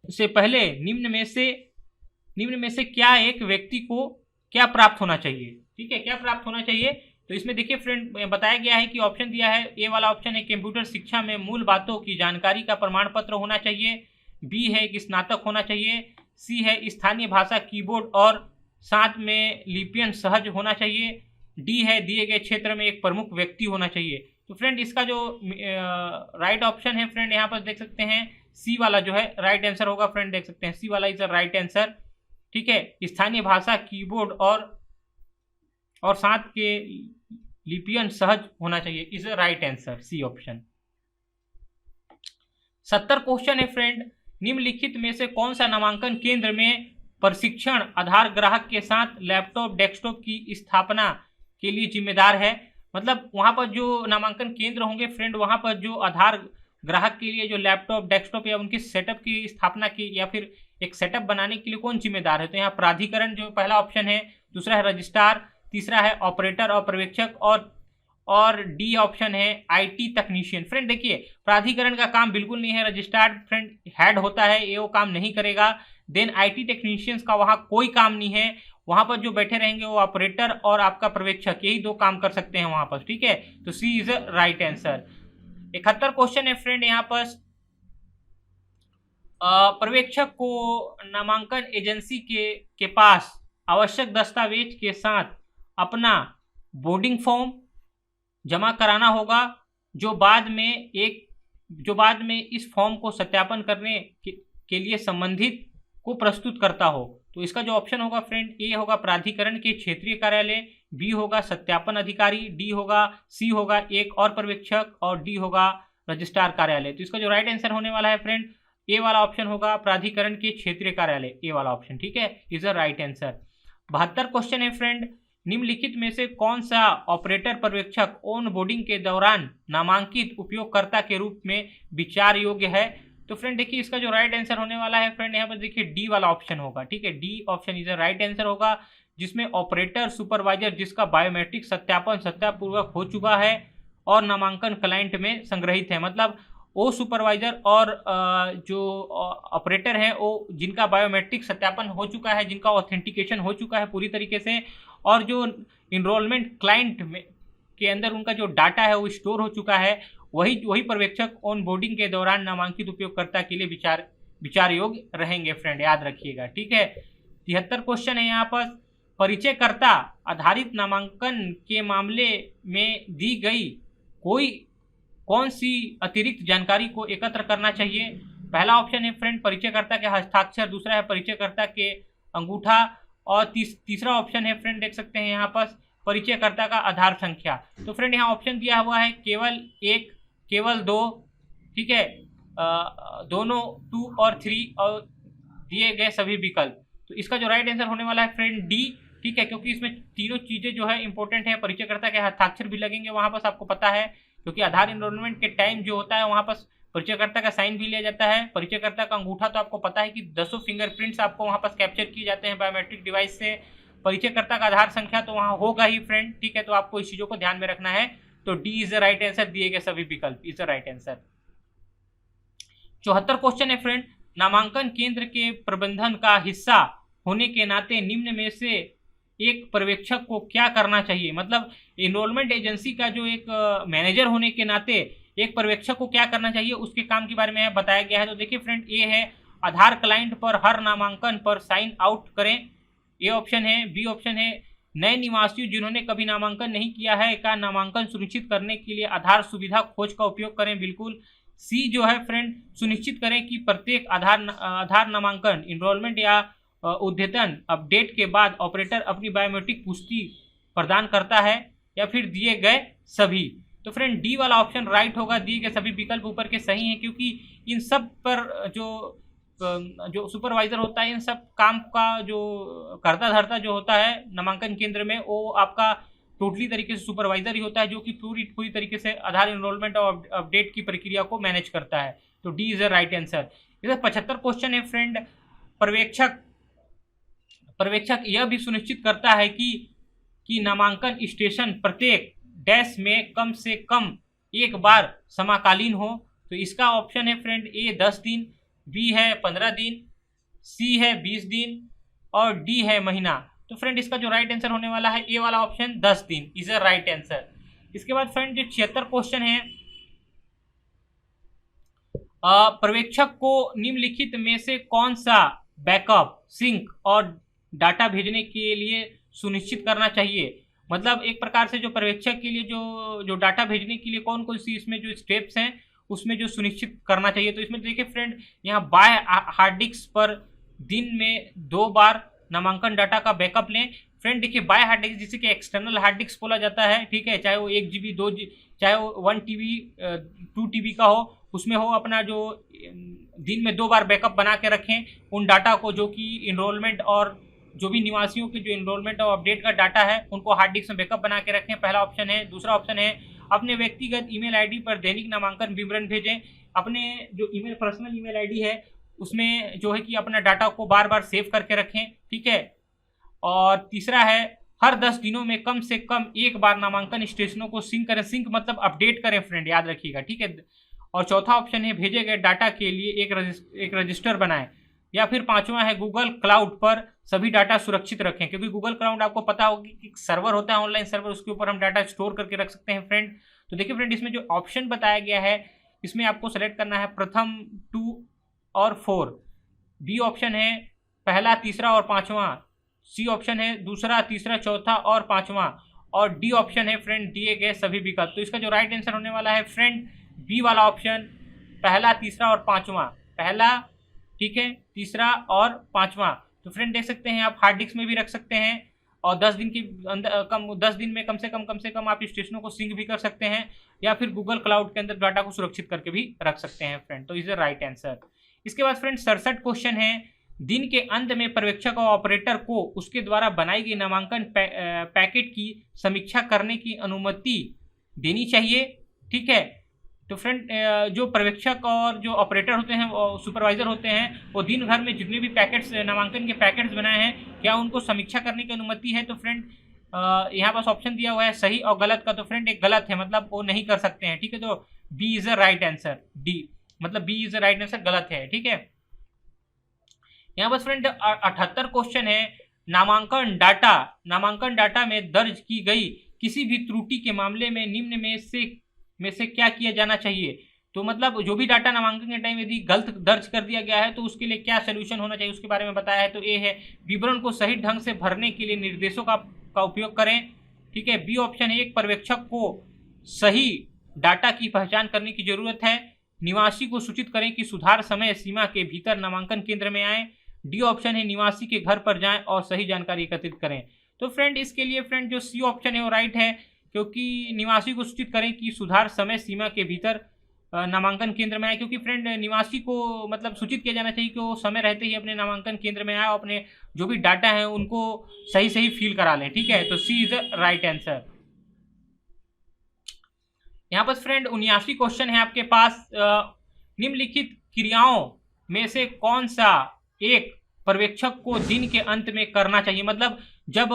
से पहले निम्न में से क्या एक व्यक्ति को क्या प्राप्त होना चाहिए, ठीक है, क्या प्राप्त होना चाहिए। तो इसमें देखिए फ्रेंड बताया गया है कि ऑप्शन दिया है, ए वाला ऑप्शन है कंप्यूटर शिक्षा में मूल बातों की जानकारी का प्रमाण पत्र होना चाहिए, बी है कि स्नातक होना चाहिए, सी है स्थानीय भाषा कीबोर्ड और साथ में लिपियन सहज होना चाहिए, डी है दिए गए क्षेत्र में एक प्रमुख व्यक्ति होना चाहिए। तो फ्रेंड इसका जो राइट ऑप्शन है फ्रेंड यहाँ पर देख सकते हैं सी वाला जो है राइट आंसर होगा फ्रेंड, देख सकते हैं सी वाला इज द राइट आंसर, ठीक है। स्थानीय भाषा कीबोर्ड और साथ के लिपियन सहज होना चाहिए is the right answer, C option. 70 question है फ्रेंड, निम्नलिखित में से कौन सा नामांकन केंद्र में प्रशिक्षण आधार ग्राहक के साथ लैपटॉप डेस्कटॉप की स्थापना के लिए जिम्मेदार है। मतलब वहां पर जो नामांकन केंद्र होंगे फ्रेंड, वहां पर जो आधार ग्राहक के लिए जो लैपटॉप डेस्कटॉप या उनकी सेटअप की स्थापना की या फिर एक सेटअप बनाने के लिए कौन जिम्मेदार है। तो यहाँ प्राधिकरण जो पहला ऑप्शन है, दूसरा है रजिस्ट्रार, तीसरा है ऑपरेटर और पर्यवेक्षक, और डी ऑप्शन है आईटी तकनीशियन। फ्रेंड देखिए प्राधिकरण का काम बिल्कुल नहीं है, रजिस्ट्रार फ्रेंड हेड होता है, ये वो काम नहीं करेगा। देन आईटी टेक्नीशियंस का वहां कोई काम नहीं है, वहां पर जो बैठे रहेंगे वो ऑपरेटर और आपका पर्यवेक्षक, यही 2 काम कर सकते हैं वहां पर, ठीक है। तो सी इज राइट आंसर। 71 क्वेश्चन है फ्रेंड यहाँ पर, पर्यवेक्षक को नामांकन एजेंसी के पास आवश्यक दस्तावेज के साथ अपना बोर्डिंग फॉर्म जमा कराना होगा, जो बाद में इस फॉर्म को सत्यापन करने के लिए संबंधित को प्रस्तुत करता हो। तो इसका जो ऑप्शन होगा फ्रेंड, ए होगा प्राधिकरण के क्षेत्रीय कार्यालय, बी होगा सत्यापन अधिकारी, डी होगा, सी होगा एक और पर्यवेक्षक, और डी होगा रजिस्ट्रार कार्यालय। तो इसका जो राइट आंसर होने वाला है फ्रेंड, ए वाला ऑप्शन होगा प्राधिकरण के क्षेत्रीय कार्यालय, ए वाला ऑप्शन, ठीक है, is the right answer. 72 question है फ्रेंड, निम्नलिखित में से कौन सा ऑपरेटर पर्यवेक्षक ऑन बोर्डिंग के दौरान नामांकित उपयोगकर्ता के रूप में विचार योग्य है। तो फ्रेंड देखिए इसका जो राइट आंसर होने वाला है फ्रेंड, यहाँ पर देखिए डी वाला ऑप्शन होगा, ठीक है, D option is right answer होगा, जिसमें ऑपरेटर सुपरवाइजर जिसका बायोमेट्रिक सत्यापन सत्यापूर्वक हो चुका है और नामांकन क्लाइंट में संग्रहित है। मतलब वो सुपरवाइजर और जो ऑपरेटर है वो जिनका बायोमेट्रिक सत्यापन हो चुका है, जिनका ऑथेंटिकेशन हो चुका है पूरी तरीके से, और जो इनरोलमेंट क्लाइंट में के अंदर उनका जो डाटा है वो स्टोर हो चुका है, वही पर्यवेक्षक ऑन बोर्डिंग के दौरान नामांकित उपयोगकर्ता के लिए विचार योग्य रहेंगे फ्रेंड, याद रखिएगा, ठीक है। 73 क्वेश्चन है यहाँ पर, परिचयकर्ता आधारित नामांकन के मामले में दी गई कौन सी अतिरिक्त जानकारी को एकत्र करना चाहिए। पहला ऑप्शन है फ्रेंड परिचयकर्ता के हस्ताक्षर, दूसरा है परिचयकर्ता के अंगूठा, और तीसरा ऑप्शन है फ्रेंड देख सकते हैं यहाँ पर परिचयकर्ता का आधार संख्या। तो फ्रेंड यहाँ ऑप्शन दिया हुआ है केवल 1, केवल 2, ठीक है, दोनों 2 और 3 और दिए गए सभी विकल्प। तो इसका जो राइट आंसर होने वाला है फ्रेंड डी, ठीक है, क्योंकि इसमें तीनों चीज़ें जो है इंपॉर्टेंट है। परिचयकर्ता के हस्ताक्षर भी लगेंगे वहाँ पर, आपको पता है, क्योंकि आधार इनरोलमेंट के टाइम जो होता है वहाँ पर परिचयकर्ता का साइन भी लिया जाता है। परिचयकर्ता का अंगूठा तो आपको पता है कि 10 फिंगरप्रिंट्स आपको वहाँ पर कैप्चर किए जाते हैं बायोमेट्रिक डिवाइस से। परिचयकर्ता का आधार संख्या तो वहाँ होगा ही फ्रेंड, ठीक है, तो आपको इस चीज़ों को ध्यान में रखना है। तो D is the right answer, दिए गए सभी विकल्प is the right answer. 74 question है फ्रेंड, नामांकन केंद्र के प्रबंधन का हिस्सा होने के नाते निम्न में से एक पर्यवेक्षक को क्या करना चाहिए। मतलब इनरोलमेंट एजेंसी का जो एक मैनेजर होने के नाते एक पर्यवेक्षक को क्या करना चाहिए, उसके काम के बारे में बताया गया है। तो देखिए फ्रेंड, ए है आधार क्लाइंट पर हर नामांकन पर साइन आउट करें, ये ऑप्शन है। बी ऑप्शन है नए निवासियों जिन्होंने कभी नामांकन नहीं किया है का नामांकन सुनिश्चित करने के लिए आधार सुविधा खोज का उपयोग करें, बिल्कुल। सी जो है फ्रेंड, सुनिश्चित करें कि प्रत्येक आधार नामांकन, इनरोलमेंट या अद्यतन अपडेट के बाद ऑपरेटर अपनी बायोमेट्रिक पुष्टि प्रदान करता है, या फिर दिए गए सभी। तो फ्रेंड डी वाला ऑप्शन राइट होगा, दिए गए सभी विकल्प ऊपर के सही हैं, क्योंकि इन सब पर जो सुपरवाइजर होता है इन सब काम का जो करता धरता जो होता है नामांकन केंद्र में, वो आपका टोटली तरीके से सुपरवाइजर ही होता है, जो कि पूरी तरीके से आधार एनरोलमेंट और अपडेट की प्रक्रिया को मैनेज करता है। तो D is the right answer. इधर 75 क्वेश्चन है फ्रेंड, पर्यवेक्षक यह भी सुनिश्चित करता है कि नामांकन स्टेशन प्रत्येक डैश में कम से कम एक बार समाकालीन हो। तो इसका ऑप्शन है फ्रेंड ए 10 दिन, बी है 15 दिन, सी है 20 दिन और डी है महीना। तो फ्रेंड इसका जो राइट आंसर होने वाला है ए वाला ऑप्शन 10 दिन इज अ राइट आंसर। इसके बाद फ्रेंड जो 76 क्वेश्चन है, पर्यवेक्षक को निम्नलिखित में से कौन सा बैकअप, सिंक और डाटा भेजने के लिए सुनिश्चित करना चाहिए। मतलब एक प्रकार से जो पर्यवेक्षक के लिए जो डाटा भेजने के लिए कौन कौन सी इसमें जो स्टेप्स हैं उसमें जो सुनिश्चित करना चाहिए। तो इसमें देखिए फ्रेंड, यहाँ बाय हार्ड डिस्क पर दिन में 2 बार नामांकन डाटा का बैकअप लें। फ्रेंड देखिए बाय हार्ड डिस्क जिसे कि एक्सटर्नल हार्ड डिस्क बोला जाता है, ठीक है, चाहे वो 1 GB 2 GB, चाहे वो 1 TB 2 TB का हो, उसमें हो अपना जो दिन में 2 बार बैकअप बना के रखें उन डाटा को, जो कि इनरोलमेंट और जो भी निवासियों के जो इनरोलमेंट और अपडेट का डाटा है उनको हार्ड डिस्क में बैकअप बना के रखें, पहला ऑप्शन है। दूसरा ऑप्शन है अपने व्यक्तिगत ईमेल आईडी पर दैनिक नामांकन विवरण भेजें। अपने जो ईमेल पर्सनल ईमेल आईडी है उसमें जो है कि अपना डाटा को बार बार सेव करके रखें, ठीक है। और तीसरा है हर 10 दिनों में कम से कम एक बार नामांकन स्टेशनों को सिंक करें, सिंक मतलब अपडेट करें फ्रेंड, याद रखिएगा, ठीक है। और चौथा ऑप्शन है भेजे गए डाटा के लिए एक रजिस्टर बनाएं, या फिर पांचवा है गूगल क्लाउड पर सभी डाटा सुरक्षित रखें, क्योंकि गूगल क्लाउड आपको पता होगी कि सर्वर होता है, ऑनलाइन सर्वर, उसके ऊपर हम डाटा स्टोर करके रख सकते हैं फ्रेंड। तो देखिए फ्रेंड इसमें जो ऑप्शन बताया गया है इसमें आपको सेलेक्ट करना है प्रथम 2 और 4। बी ऑप्शन है पहला, तीसरा और पांचवा। सी ऑप्शन है दूसरा, तीसरा, चौथा और पांचवा। और डी ऑप्शन है फ्रेंड दिए गए सभी विकल्प। तो इसका जो राइट आंसर होने वाला है फ्रेंड बी वाला ऑप्शन, पहला, तीसरा और पांचवा। पहला, ठीक है, तीसरा और पांचवा। तो फ्रेंड देख सकते हैं आप हार्ड डिस्क में भी रख सकते हैं, और 10 दिन के अंदर 10 दिन में कम से कम आप स्टेशनों को सिंक भी कर सकते हैं, या फिर गूगल क्लाउड के अंदर डाटा को सुरक्षित करके भी रख सकते हैं फ्रेंड। तो इज द राइट आंसर। इसके बाद फ्रेंड 67 क्वेश्चन है, दिन के अंत में पर्यवेक्षक और ऑपरेटर को उसके द्वारा बनाई गई नामांकन पैकेट की समीक्षा करने की अनुमति देनी चाहिए, ठीक है। तो फ्रेंड जो पर्यवेक्षक और जो ऑपरेटर होते हैं, सुपरवाइजर होते हैं, वो दिन भर में जितने भी पैकेट्स नामांकन के पैकेट्स बनाए हैं क्या उनको समीक्षा करने की अनुमति है। तो फ्रेंड यहाँ पास ऑप्शन दिया हुआ है सही और गलत का, तो फ्रेंड एक गलत है, मतलब वो नहीं कर सकते हैं, ठीक है। तो B is the right answer, D मतलब B is the right answer, गलत है, ठीक है। यहाँ पास फ्रेंड 78 क्वेश्चन है, नामांकन डाटा में दर्ज की गई किसी भी त्रुटि के मामले में निम्न में से क्या किया जाना चाहिए। तो मतलब जो भी डाटा नामांकन के टाइम यदि गलत दर्ज कर दिया गया है तो उसके लिए क्या सोल्यूशन होना चाहिए उसके बारे में बताया है। तो ए है विवरण को सही ढंग से भरने के लिए निर्देशों का उपयोग करें, ठीक है। बी ऑप्शन है एक पर्यवेक्षक को सही डाटा की पहचान करने की जरूरत है, निवासी को सूचित करें कि सुधार समय सीमा के भीतर नामांकन केंद्र में आए। डी ऑप्शन है निवासी के घर पर जाएं और सही जानकारी एकत्रित करें। तो फ्रेंड इसके लिए फ्रेंड जो सी ऑप्शन है वो राइट है, क्योंकि निवासी को सूचित करें कि सुधार समय सीमा के भीतर नामांकन केंद्र में आए, क्योंकि फ्रेंड निवासी को मतलब सूचित किया जाना चाहिए कि वो समय रहते ही अपने नामांकन केंद्र में आए और अपने जो भी डाटा है उनको सही फिल करा लें, ठीक है। तो सी इज द राइट आंसर। यहाँ पर फ्रेंड 79 क्वेश्चन है आपके पास, निम्नलिखित क्रियाओं में से कौन सा एक पर्यवेक्षक को दिन के अंत में करना चाहिए। मतलब जब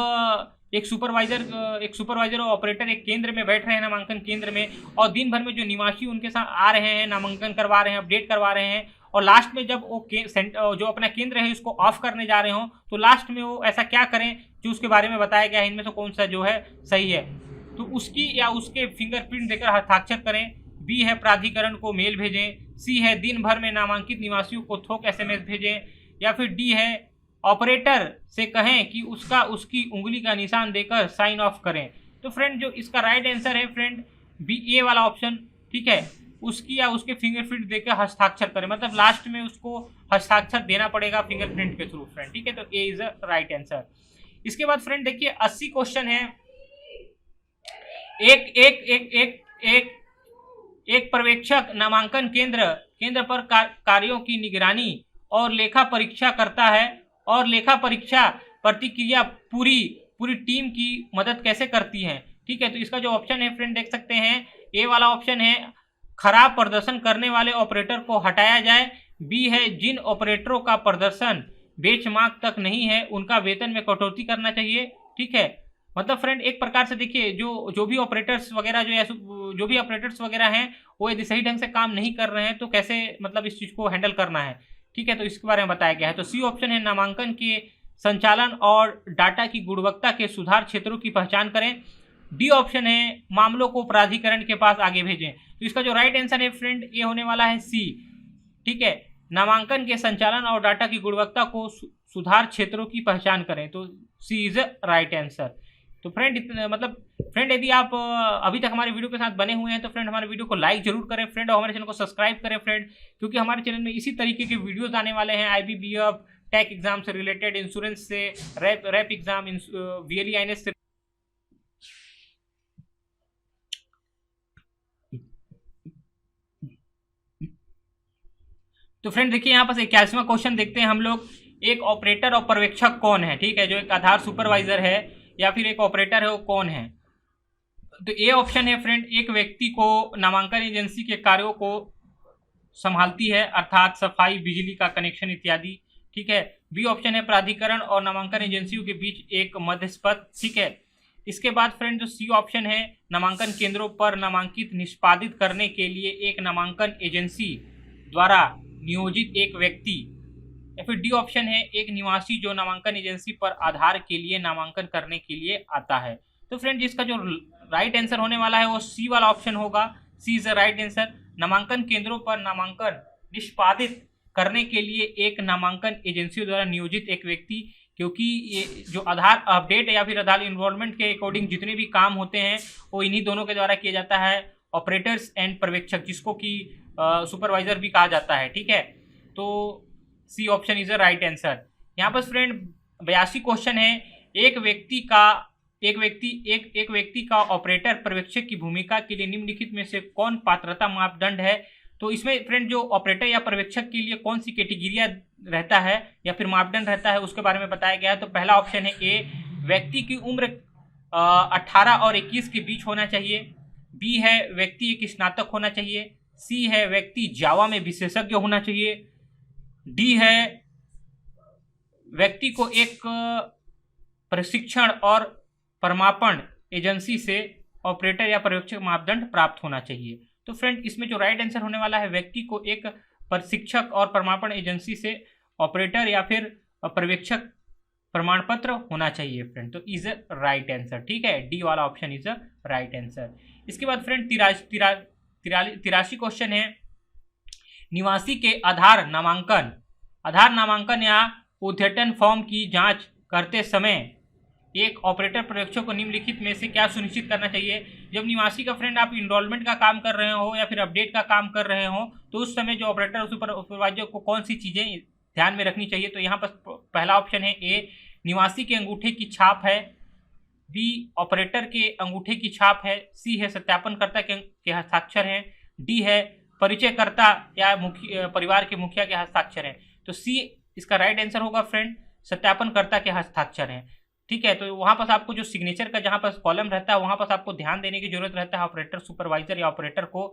एक सुपरवाइजर और ऑपरेटर एक केंद्र में बैठ रहे हैं नामांकन केंद्र में, और दिन भर में जो निवासी उनके साथ आ रहे हैं, नामांकन करवा रहे हैं, अपडेट करवा रहे हैं, और लास्ट में जब वो जो अपना केंद्र है उसको ऑफ करने जा रहे हो, तो लास्ट में वो ऐसा क्या करें जो उसके बारे में बताया गया है, इनमें से कौन सा जो है सही है। तो उसकी या उसके फिंगरप्रिंट देकर हस्ताक्षर करें। बी है प्राधिकरण को मेल भेजें, सी है दिन भर में नामांकित निवासियों को थोक एसएमएस भेजें, या फिर डी है ऑपरेटर से कहें कि उसकी उंगली का निशान देकर साइन ऑफ करें। तो फ्रेंड जो इसका राइट आंसर है फ्रेंड बी, ए वाला ऑप्शन, ठीक है, उसकी या उसके फिंगरप्रिंट देकर हस्ताक्षर करें, मतलब लास्ट में उसको हस्ताक्षर देना पड़ेगा फिंगरप्रिंट के थ्रू फ्रेंड, ठीक है। तो ए इज द राइट आंसर। इसके बाद फ्रेंड देखिए 80 क्वेश्चन है। एक पर्यवेक्षक नामांकन केंद्र पर कार्यों की निगरानी और लेखा परीक्षा करता है, और लेखा परीक्षा प्रतिक्रिया पूरी टीम की मदद कैसे करती है, ठीक है। तो इसका जो ऑप्शन है फ्रेंड देख सकते हैं, ए वाला ऑप्शन है खराब प्रदर्शन करने वाले ऑपरेटर को हटाया जाए, बी है जिन ऑपरेटरों का प्रदर्शन बेंचमार्क तक नहीं है उनका वेतन में कटौती करना चाहिए, ठीक है। मतलब फ्रेंड एक प्रकार से देखिए जो भी ऑपरेटर्स वगैरह जो भी ऑपरेटर्स वगैरह हैं वो यदि सही ढंग से काम नहीं कर रहे हैं तो कैसे मतलब इस चीज़ को हैंडल करना है, ठीक है। तो इसके बारे में बताया गया है। तो सी ऑप्शन है नामांकन के संचालन और डाटा की गुणवत्ता के सुधार क्षेत्रों की पहचान करें, डी ऑप्शन है मामलों को प्राधिकरण के पास आगे भेजें। तो इसका जो राइट आंसर है फ्रेंड ये होने वाला है सी, ठीक है, नामांकन के संचालन और डाटा की गुणवत्ता को सुधार क्षेत्रों की पहचान करें। तो सी इज राइट आंसर। तो फ्रेंड मतलब फ्रेंड यदि आप अभी तक हमारे वीडियो के साथ बने हुए हैं तो फ्रेंड हमारे वीडियो को लाइक जरूर करें फ्रेंड, और हमारे चैनल को सब्सक्राइब करें फ्रेंड, क्योंकि हमारे चैनल में इसी तरीके के वीडियोस आने वाले हैं IBPF, टेक एग्जाम से रिलेटेड, इंश्योरेंस से, रैप एग्जाम, VLE INS से। तो फ्रेंड देखिए यहाँ पर 81वां क्वेश्चन देखते हैं हम लोग। एक ऑपरेटर और पर्यवेक्षक कौन है, ठीक है, जो एक आधार सुपरवाइजर है या फिर एक ऑपरेटर है वो कौन है। तो ए ऑप्शन है फ्रेंड एक व्यक्ति को नामांकन एजेंसी के कार्यों को संभालती है, अर्थात सफाई, बिजली का कनेक्शन इत्यादि, ठीक है। बी ऑप्शन है प्राधिकरण और नामांकन एजेंसियों के बीच एक मध्यस्थ, ठीक है। इसके बाद फ्रेंड जो सी ऑप्शन है नामांकन केंद्रों पर नामांकित निष्पादित करने के लिए एक नामांकन एजेंसी द्वारा नियोजित एक व्यक्ति, या फिर डी ऑप्शन है एक निवासी जो नामांकन एजेंसी पर आधार के लिए नामांकन करने के लिए आता है। तो फ्रेंड जिसका जो राइट आंसर होने वाला है वो सी वाला ऑप्शन होगा, सी इज द राइट आंसर। नामांकन केंद्रों पर नामांकन निष्पादित करने के लिए एक नामांकन एजेंसियों द्वारा नियोजित एक व्यक्ति, क्योंकि ये जो आधार अपडेट या फिर आधार इन्वॉल्वमेंट के अकॉर्डिंग जितने भी काम होते हैं वो इन्हीं दोनों के द्वारा किया जाता है, ऑपरेटर्स एंड पर्यवेक्षक, जिसको कि सुपरवाइजर भी कहा जाता है, ठीक है। तो C option is the right answer. यहाँ पर फ्रेंड 82 क्वेश्चन है। एक व्यक्ति का ऑपरेटर पर्यवेक्षक की भूमिका के लिए निम्नलिखित में से कौन पात्रता मापदंड है। तो इसमें फ्रेंड जो ऑपरेटर या पर्यवेक्षक के लिए कौन सी कैटेगरिया रहता है या फिर मापदंड रहता है उसके बारे में बताया गया है। तो पहला ऑप्शन है ए व्यक्ति की उम्र 18 और 21 के बीच होना चाहिए, बी है व्यक्ति एक स्नातक होना चाहिए, सी है व्यक्ति जावा में विशेषज्ञ होना चाहिए, डी है व्यक्ति को एक प्रशिक्षण और प्रमापन एजेंसी से ऑपरेटर या पर्यवेक्षक मापदंड प्राप्त होना चाहिए। तो फ्रेंड इसमें जो राइट आंसर होने वाला है व्यक्ति को एक प्रशिक्षक और प्रमापन एजेंसी से ऑपरेटर या फिर पर्यवेक्षक प्रमाण पत्र होना चाहिए फ्रेंड। तो इज राइट आंसर, ठीक है, डी वाला ऑप्शन इज राइट आंसर। इसके बाद फ्रेंड 83 क्वेश्चन है। निवासी के आधार नामांकन या उद्घाटन फॉर्म की जांच करते समय एक ऑपरेटर पर्यवेक्षक को निम्नलिखित में से क्या सुनिश्चित करना चाहिए। जब निवासी का फ्रेंड आप इनरोलमेंट का काम कर रहे हो या फिर अपडेट का काम कर रहे हो तो उस समय जो ऑपरेटर सुपरवाइजर को कौन सी चीज़ें ध्यान में रखनी चाहिए। तो यहाँ पर पहला ऑप्शन है ए निवासी के अंगूठे की छाप है, बी ऑपरेटर के अंगूठे की छाप है, सी है सत्यापनकर्ता के हस्ताक्षर हैं, डी है परिचयकर्ता या परिवार के मुखिया के हस्ताक्षर हैं। तो सी इसका राइट आंसर होगा फ्रेंड, सत्यापनकर्ता के हस्ताक्षर हैं, ठीक है। तो वहाँ पर आपको जो सिग्नेचर का जहाँ पर कॉलम रहता है वहाँ पर आपको ध्यान देने की जरूरत रहता है ऑपरेटर सुपरवाइजर या ऑपरेटर को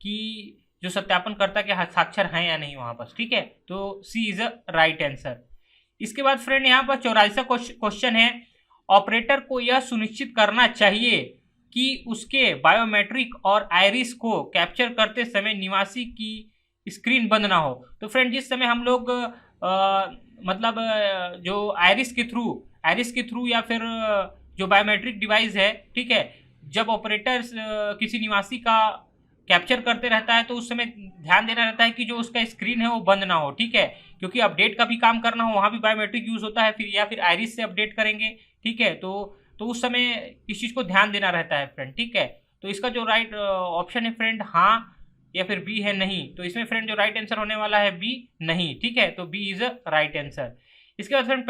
कि जो सत्यापनकर्ता के हस्ताक्षर हैं या नहीं वहाँ पर, ठीक है। तो सी इज अ राइट आंसर। इसके बाद फ्रेंड यहाँ पर 84वां क्वेश्चन है। ऑपरेटर को यह सुनिश्चित करना चाहिए कि उसके बायोमेट्रिक और आइरिस को कैप्चर करते समय निवासी की स्क्रीन बंद ना हो। तो फ्रेंड जिस समय हम लोग जो आइरिस के थ्रू या फिर जो बायोमेट्रिक डिवाइस है, ठीक है, जब ऑपरेटर किसी निवासी का कैप्चर करते रहता है तो उस समय ध्यान देना रहता है कि जो उसका स्क्रीन है वो बंद ना हो, ठीक है, क्योंकि अपडेट का भी काम करना हो वहाँ भी बायोमेट्रिक यूज होता है, फिर या फिर आइरिस से अपडेट करेंगे, ठीक है। तो उस समय इस चीज़ को ध्यान देना रहता है फ्रेंड, ठीक है। तो इसका जो राइट ऑप्शन है फ्रेंड हाँ या फिर बी है नहीं, तो इसमें फ्रेंड जो राइट आंसर होने वाला है बी नहीं, ठीक है, तो B is a right answer. इसके बाद फ्रेंड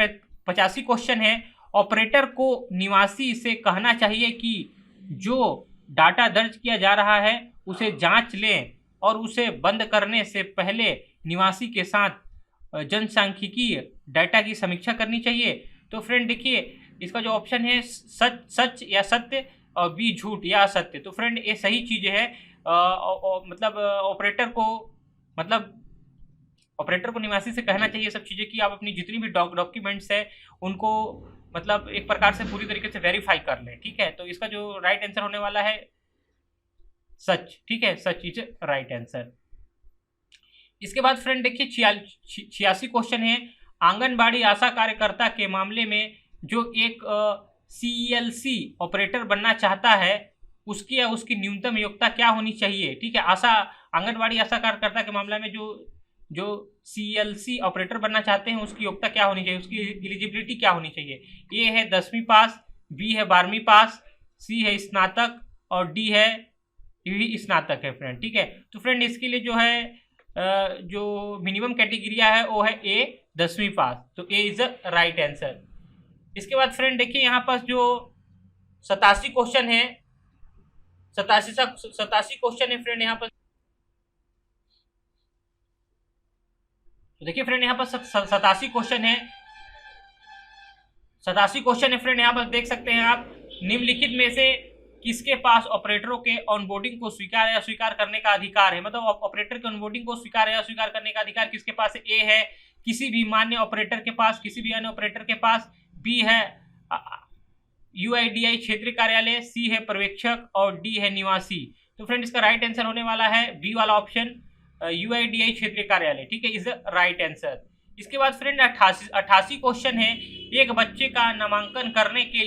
85 क्वेश्चन है, ऑपरेटर को निवासी से कहना चाहिए कि जो डाटा दर्ज किया जा रहा है उसे जांच लें और उसे बंद करने से पहले निवासी के साथ जनसांख्यिकी डाटा की समीक्षा करनी चाहिए। तो फ्रेंड देखिए इसका जो ऑप्शन है सच या सत्य और बी झूठ या असत्य, तो फ्रेंड ये सही चीज़ है। मतलब ऑपरेटर को निवासी से कहना चाहिए सब चीज़ें कि आप अपनी जितनी भी डॉक्यूमेंट्स है उनको मतलब एक प्रकार से पूरी तरीके से वेरीफाई कर लें, ठीक है। तो इसका जो राइट आंसर होने वाला है सच, ठीक है, सच इज राइट आंसर। इसके बाद फ्रेंड देखिए 86 क्वेश्चन है, आंगनबाड़ी आशा कार्यकर्ता के मामले में जो एक CLC ऑपरेटर बनना चाहता है उसकी या उसकी न्यूनतम योग्यता क्या होनी चाहिए, ठीक है। आंगनबाड़ी आशा कार्यकर्ता के मामले में जो CLC ऑपरेटर बनना चाहते हैं उसकी योग्यता क्या होनी चाहिए, उसकी एलिजिबिलिटी क्या होनी चाहिए। ए है 10वीं पास, बी है 12वीं पास, सी है स्नातक और डी है स्नातक है फ्रेंड, ठीक है। तो फ्रेंड इसके लिए जो है जो मिनिमम कैटेगरिया है वो है ए 10वीं पास, तो ए इज अ राइट आंसर। इसके बाद फ्रेंड देखिए यहाँ पास जो 87 क्वेश्चन है, 87 क्वेश्चन है फ्रेंड यहाँ पर। तो देखिए फ्रेंड यहाँ पर 87 क्वेश्चन है, 87 क्वेश्चन है फ्रेंड यहाँ पर देख सकते हैं आप। निम्नलिखित में से किसके पास ऑपरेटरों के ऑनबोर्डिंग को स्वीकार या अस्वीकार करने का अधिकार है, मतलब ऑपरेटर के ऑनबोर्डिंग को स्वीकार या अस्वीकार करने का अधिकार किसके पास है। ए है किसी भी मान्य ऑपरेटर के पास, किसी भी अन्य ऑपरेटर के पास, बी है UIDAI क्षेत्रीय कार्यालय, सी है पर्यवेक्षक और डी है निवासी। तो फ्रेंड इसका राइट आंसर होने वाला है बी वाला ऑप्शन UIDAI क्षेत्रीय कार्यालय, ठीक है, इज राइट आंसर। इसके बाद फ्रेंड 88 क्वेश्चन है, एक बच्चे का नामांकन करने के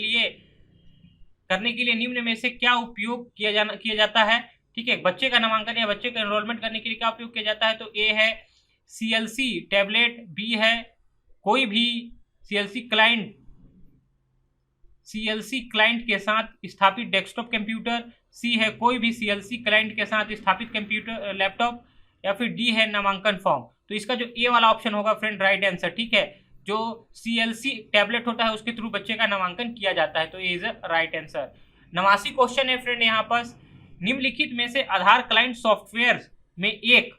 लिए निम्न में से क्या उपयोग किया जाता है, ठीक है। बच्चे का नामांकन या बच्चे का एनरोलमेंट करने के लिए क्या उपयोग किया जाता है, तो ए है CLC टैबलेट, बी है कोई भी CLC क्लाइंट के साथ स्थापित डेस्कटॉप कंप्यूटर, सी है कोई भी CLC क्लाइंट के साथ स्थापित कंप्यूटर लैपटॉप, या फिर डी है नामांकन फॉर्म। तो इसका जो ए वाला ऑप्शन होगा फ्रेंड राइट आंसर, ठीक है। जो CLC टैबलेट होता है उसके थ्रू बच्चे का नामांकन किया जाता है, तो ए इज राइट आंसर। 89 क्वेश्चन है फ्रेंड यहाँ पर, निम्नलिखित में से आधार क्लाइंट सॉफ्टवेयर में एक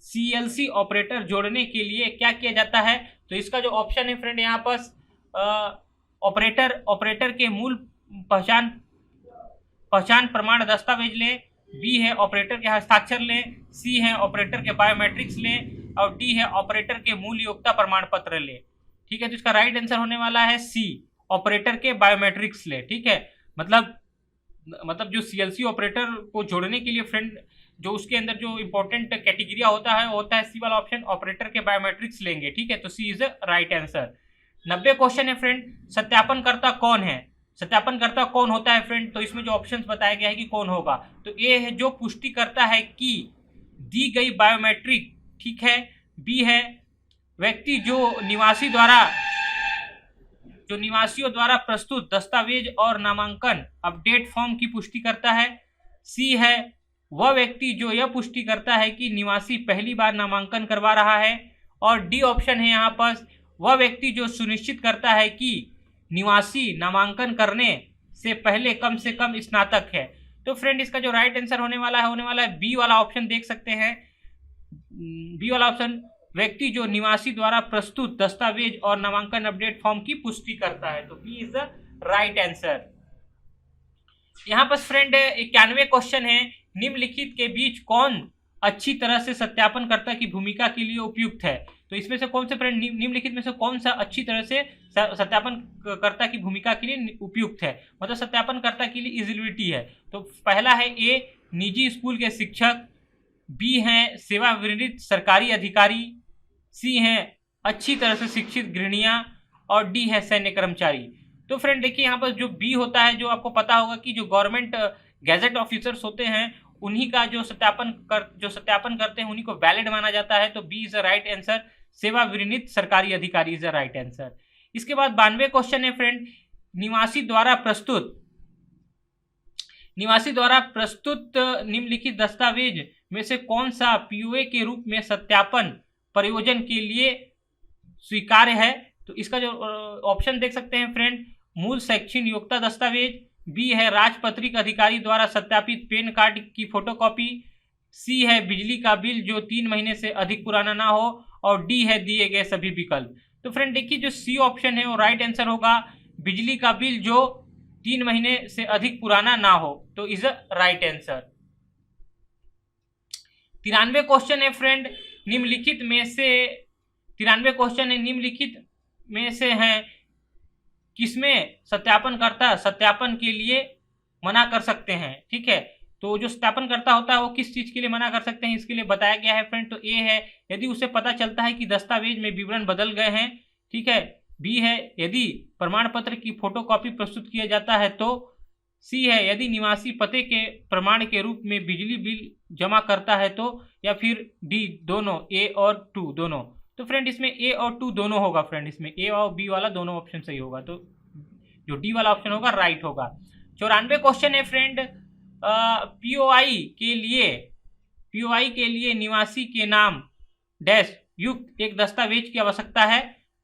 CLC ऑपरेटर जोड़ने के लिए क्या किया जाता है। तो इसका जो ऑप्शन है फ्रेंड यहाँ पर ऑपरेटर के मूल पहचान प्रमाण दस्तावेज लें, बी है ऑपरेटर के हस्ताक्षर लें, सी है ऑपरेटर के बायोमेट्रिक्स लें और डी है ऑपरेटर के मूल योग्यता प्रमाण पत्र लें, ठीक है। तो इसका राइट आंसर होने वाला है सी, ऑपरेटर के बायोमेट्रिक्स लें, ठीक है। मतलब जो CLC ऑपरेटर को जोड़ने के लिए फ्रेंड जो उसके अंदर जो इंपॉर्टेंट कैटेगरिया होता है सी वाला ऑप्शन, ऑपरेटर के बायोमेट्रिक्स लेंगे, ठीक है, तो सी इज राइट आंसर। 90 क्वेश्चन है फ्रेंड, सत्यापनकर्ता कौन है, सत्यापनकर्ता कौन होता है फ्रेंड। तो इसमें जो ऑप्शंस बताया गया है कि कौन होगा, तो ए है जो पुष्टि करता है कि दी गई बायोमेट्रिक, ठीक है, बी है व्यक्ति जो निवासियों द्वारा प्रस्तुत दस्तावेज और नामांकन अपडेट फॉर्म की पुष्टि करता है, सी है वह व्यक्ति जो यह पुष्टि करता है कि निवासी पहली बार नामांकन करवा रहा है, और डी ऑप्शन है यहाँ पर वह व्यक्ति जो सुनिश्चित करता है कि निवासी नामांकन करने से पहले कम से कम स्नातक है। तो फ्रेंड इसका जो राइट आंसर होने वाला है बी वाला ऑप्शन, देख सकते हैं बी वाला ऑप्शन, व्यक्ति जो निवासी द्वारा प्रस्तुत दस्तावेज और नामांकन अपडेट फॉर्म की पुष्टि करता है, तो B is the right answer. यहाँ पर फ्रेंड 91 क्वेश्चन है, निम्नलिखित के बीच कौन अच्छी तरह से सत्यापनकर्ता की भूमिका के लिए उपयुक्त है। तो इसमें से कौन से फ्रेंड निम्नलिखित में से कौन सा अच्छी तरह से सत्यापनकर्ता की भूमिका के लिए उपयुक्त है, मतलब सत्यापनकर्ता के लिए एलिजिबिलिटी है। तो पहला है ए निजी स्कूल के शिक्षक, बी हैं सेवानिवृत्त सरकारी अधिकारी, सी हैं अच्छी तरह से शिक्षित गृहिणियां और डी है सैन्य कर्मचारी। तो फ्रेंड देखिए यहाँ पर जो बी होता है, जो आपको पता होगा कि जो गवर्नमेंट गैजेट ऑफिसर्स होते हैं उन्हीं का जो सत्यापन करते हैं उन्हीं को वैलिड माना जाता है। तो B is the right answer, सेवाविरत सरकारी अधिकारी इज द राइट आंसर। इसके बाद 92 क्वेश्चन है फ्रेंड, निवासी द्वारा प्रस्तुत निम्नलिखित दस्तावेज में से कौन सा पीओए के रूप में सत्यापन प्रयोजन के लिए स्वीकार्य है? तो इसका जो ऑप्शन देख सकते हैं फ्रेंड, मूल शैक्षणिक योग्यता दस्तावेज, बी है राजपत्रित अधिकारी द्वारा सत्यापित पैन कार्ड की फोटोकॉपी, सी है बिजली का बिल जो 3 महीने से अधिक पुराना ना हो, और डी है दिए गए सभी विकल्प। तो फ्रेंड देखिए जो सी ऑप्शन है वो राइट आंसर होगा, बिजली का बिल जो 3 महीने से अधिक पुराना ना हो, तो is a right answer. 93 question है फ्रेंड, निम्नलिखित में से हैं किसमें सत्यापनकर्ता सत्यापन के लिए मना कर सकते हैं? ठीक है, तो जो सत्यापनकर्ता होता है वो किस चीज के लिए मना कर सकते हैं, इसके लिए बताया गया है फ्रेंड। तो ए है यदि उसे पता चलता है कि दस्तावेज में विवरण बदल गए हैं, ठीक है। बी है यदि प्रमाण पत्र की फोटोकॉपी प्रस्तुत किया जाता है, तो सी है यदि निवासी पते के प्रमाण के रूप में बिजली बिल जमा करता है तो, या फिर डी दोनों, ए और 2 दोनों। तो फ्रेंड इसमें ए और 2 दोनों होगा फ्रेंड, इसमें ए और बी वाला दोनों ऑप्शन सही होगा, तो जो डी वाला ऑप्शन होगा राइट होगा। 94 क्वेश्चन है फ्रेंड, पीओआई के लिए निवासी के नाम डैश युक्त एक दस्तावेज की आवश्यकता है।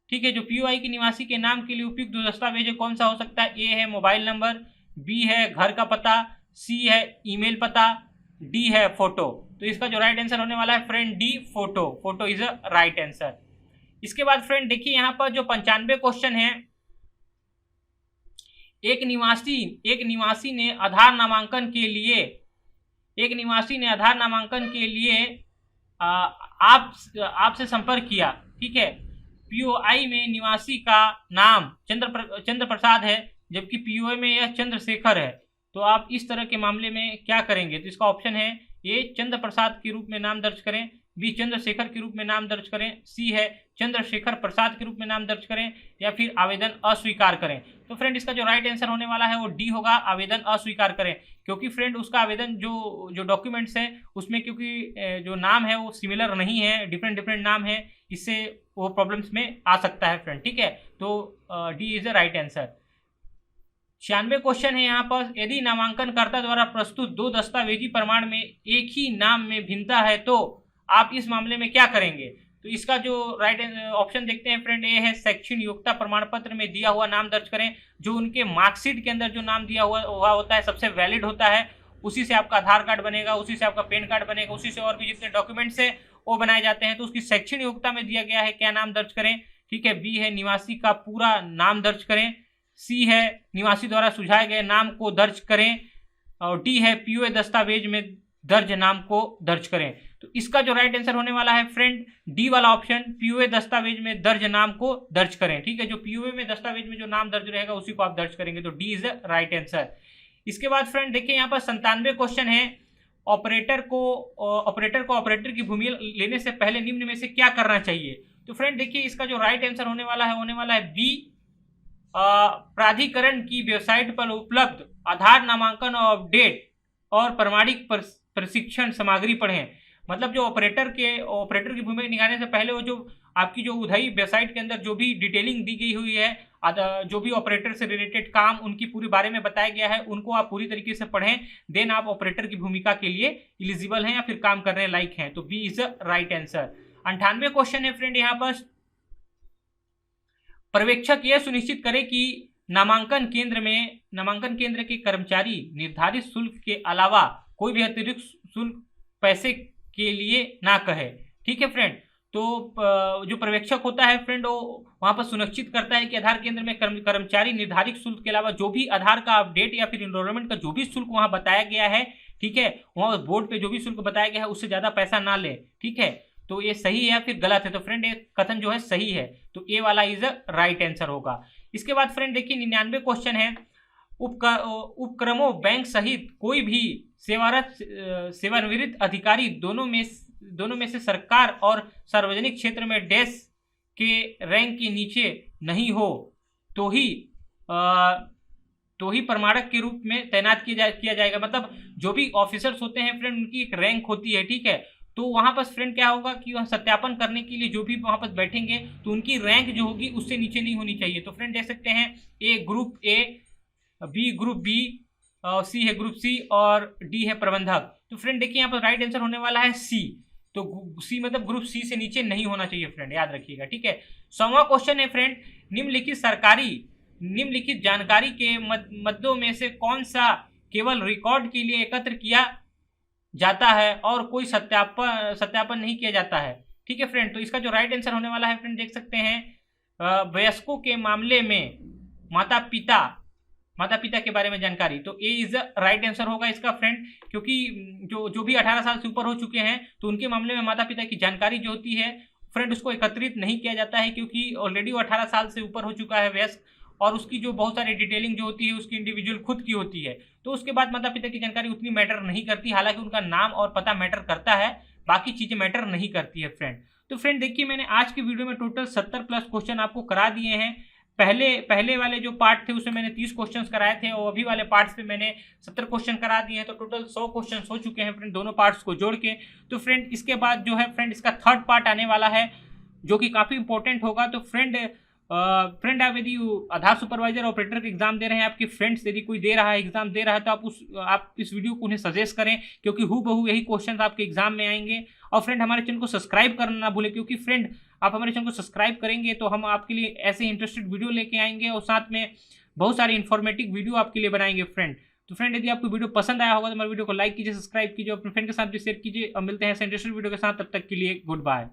ठीक है, जो पीओआई के निवासी के नाम के लिए उपयुक्त दस्तावेज कौन सा हो सकता है? ए है मोबाइल नंबर, बी है घर का पता, सी है ईमेल पता, डी है फोटो। तो इसका जो राइट आंसर होने वाला है friend D photo is a right answer. इसके बाद फ्रेंड देखिए यहाँ पर जो 95 क्वेश्चन है, एक निवासी ने आधार नामांकन के लिए आपसे संपर्क किया। ठीक है, पीओआई में निवासी का नाम चंद्र प्रसाद है, जबकि पीओए में यह चंद्रशेखर है। तो आप इस तरह के मामले में क्या करेंगे? तो इसका ऑप्शन है ए चंद्र प्रसाद के रूप में नाम दर्ज करें, बी चंद्रशेखर के रूप में नाम दर्ज करें, सी है चंद्रशेखर प्रसाद के रूप में नाम दर्ज करें, या फिर आवेदन अस्वीकार करें। तो फ्रेंड इसका जो राइट आंसर होने वाला है वो डी होगा, आवेदन अस्वीकार करें। क्योंकि फ्रेंड उसका आवेदन जो डॉक्यूमेंट्स है उसमें क्योंकि जो नाम है वो सिमिलर नहीं है, डिफरेंट नाम है, इससे वो प्रॉब्लम्स में आ सकता है फ्रेंड। ठीक है, तो D is the right answer. 96 question है यहाँ पर, यदि नामांकनकर्ता द्वारा प्रस्तुत 2 दस्तावेजी प्रमाण में एक ही नाम में भिन्नता है तो आप इस मामले में क्या करेंगे? तो इसका जो राइट ऑप्शन देखते हैं फ्रेंड, ए है शैक्षणिक योग्यता प्रमाण पत्र में दिया हुआ नाम दर्ज करें। जो उनके मार्कशीट के अंदर जो नाम दिया हुआ होता है सबसे वैलिड होता है, उसी से आपका आधार कार्ड बनेगा, उसी से आपका पैन कार्ड बनेगा, उसी से और भी जितने डॉक्यूमेंट्स है वो बनाए जाते हैं। तो उसकी शैक्षणिक योग्यता में दिया गया है क्या नाम दर्ज करें। ठीक है, बी है निवासी का पूरा नाम दर्ज करें, सी है निवासी द्वारा सुझाए गए नाम को दर्ज करें, और डी है पीओए दस्तावेज में दर्ज नाम को दर्ज करें। तो इसका जो राइट आंसर होने वाला है फ्रेंड डी वाला ऑप्शन, पीओए दस्तावेज में दर्ज नाम को दर्ज करें। ठीक है, जो पीओए में दस्तावेज में जो नाम दर्ज रहेगा उसी को आप दर्ज करेंगे, तो D is the right answer. इसके बाद फ्रेंड देखिए यहाँ पर 97 क्वेश्चन है, ऑपरेटर को ऑपरेटर की भूमिका लेने से पहले निम्न में से क्या करना चाहिए? तो फ्रेंड देखिए इसका जो राइट आंसर होने वाला है बी, प्राधिकरण की वेबसाइट पर उपलब्ध आधार नामांकन और अपडेट और प्रमाणिक प्रशिक्षण सामग्री पढ़ें। मतलब जो ऑपरेटर की भूमिका निभाने से पहले वो जो आपकी जो उधई वेबसाइट के अंदर जो भी डिटेलिंग दी गई हुई है, जो भी ऑपरेटर से रिलेटेड काम उनकी पूरी बारे में बताया गया है, उनको आप पूरी तरीके से पढ़ें, देन आप ऑपरेटर की भूमिका के लिए एलिजिबल हैं या फिर काम करने लायक हैं। तो B is the right answer. 98 question है फ्रेंड यहाँ पर, पर्यवेक्षक यह सुनिश्चित करे कि नामांकन केंद्र के कर्मचारी निर्धारित शुल्क के अलावा कोई भी अतिरिक्त शुल्क पैसे के लिए ना कहे। ठीक है फ्रेंड, तो जो पर्यवेक्षक होता है फ्रेंड वो वहां पर सुनिश्चित करता है कि आधार केंद्र में कर्मचारी निर्धारित शुल्क के अलावा जो भी आधार का अपडेट या फिर इनरोलमेंट का जो भी शुल्क वहां बताया गया है, ठीक है, वहां बोर्ड पे जो भी शुल्क बताया गया है उससे ज्यादा पैसा ना ले। ठीक है, तो ये सही है या फिर गलत है? तो फ्रेंड ये कथन जो है सही है, तो ए वाला इज राइट आंसर होगा। इसके बाद फ्रेंड देखिए 99 क्वेश्चन है, उपक्रमों बैंक सहित कोई भी सेवानिवृत्त अधिकारी दोनों में से सरकार और सार्वजनिक क्षेत्र में डैश के रैंक के नीचे नहीं हो तो ही तो ही प्रमाणक के रूप में तैनात किया जाएगा। मतलब जो भी ऑफिसर्स होते हैं फ्रेंड, उनकी एक रैंक होती है, ठीक है। तो वहां पर फ्रेंड क्या होगा कि वह सत्यापन करने के लिए जो भी वहां पर बैठेंगे तो उनकी रैंक जो होगी उससे नीचे नहीं होनी चाहिए। तो फ्रेंड देख सकते हैं A group A, B group B, C है ग्रुप सी और डी है प्रबंधक। तो फ्रेंड देखिए यहाँ पर राइट आंसर होने वाला है सी। तो सी मतलब ग्रुप सी से नीचे नहीं होना चाहिए फ्रेंड, याद रखिएगा, ठीक है। 100वां क्वेश्चन है फ्रेंड, निम्नलिखित जानकारी के मद्दों में से कौन सा केवल रिकॉर्ड के लिए एकत्र किया जाता है और कोई सत्यापन नहीं किया जाता है, ठीक है फ्रेंड। तो इसका जो राइट आंसर होने वाला है फ्रेंड देख सकते हैं वयस्कों के मामले में माता पिता के बारे में जानकारी। तो ए इज द राइट आंसर होगा इसका फ्रेंड, क्योंकि जो भी 18 साल से ऊपर हो चुके हैं तो उनके मामले में माता पिता की जानकारी जो होती है फ्रेंड उसको एकत्रित नहीं किया जाता है, क्योंकि ऑलरेडी वो 18 साल से ऊपर हो चुका है वयस्क, और उसकी जो बहुत सारी डिटेलिंग जो होती है उसकी इंडिविजुअल खुद की होती है। तो उसके बाद माता पिता की जानकारी उतनी मैटर नहीं करती, हालांकि उनका नाम और पता मैटर करता है, बाकी चीजें मैटर नहीं करती है फ्रेंड। तो फ्रेंड देखिए मैंने आज की वीडियो में टोटल 70+ क्वेश्चन आपको करा दिए हैं। पहले वाले जो पार्ट थे उसमें मैंने 30 क्वेश्चंस कराए थे और अभी वाले पार्ट्स पे मैंने 70 क्वेश्चन करा दिए हैं। तो टोटल 100 क्वेश्चन हो चुके हैं फ्रेंड दोनों पार्ट्स को जोड़ के। तो फ्रेंड इसके बाद जो है फ्रेंड इसका थर्ड पार्ट आने वाला है जो कि काफ़ी इंपॉर्टेंट होगा। तो फ्रेंड आप यदि आधार सुपरवाइजर ऑपरेटर का एग्जाम दे रहे हैं, आपके फ्रेंड्स यदि कोई दे रहा है एग्जाम दे रहा है, तो आप इस वीडियो को उन्हें सजेस्ट करें, क्योंकि हूबहू यही क्वेश्चन आपके एग्जाम में आएंगे। और फ्रेंड हमारे चैनल को सब्सक्राइब करना ना भूलें, क्योंकि फ्रेंड आप हमारे चैनल को सब्सक्राइब करेंगे तो हम आपके लिए ऐसे इंटरेस्टेड वीडियो लेके आएंगे और साथ में बहुत सारी इन्फॉर्मेटिव वीडियो आपके लिए बनाएंगे फ्रेंड। तो फ्रेंड यदि आपको वीडियो पसंद आया होगा तो हमारे वीडियो को लाइक कीजिए, सब्सक्राइब कीजिए, अपने फ्रेंड के साथ भी शेयर कीजिए और मिलते हैं ऐसे इंटरेस्टेड वीडियो के साथ। तब तक के लिए गुड बाय।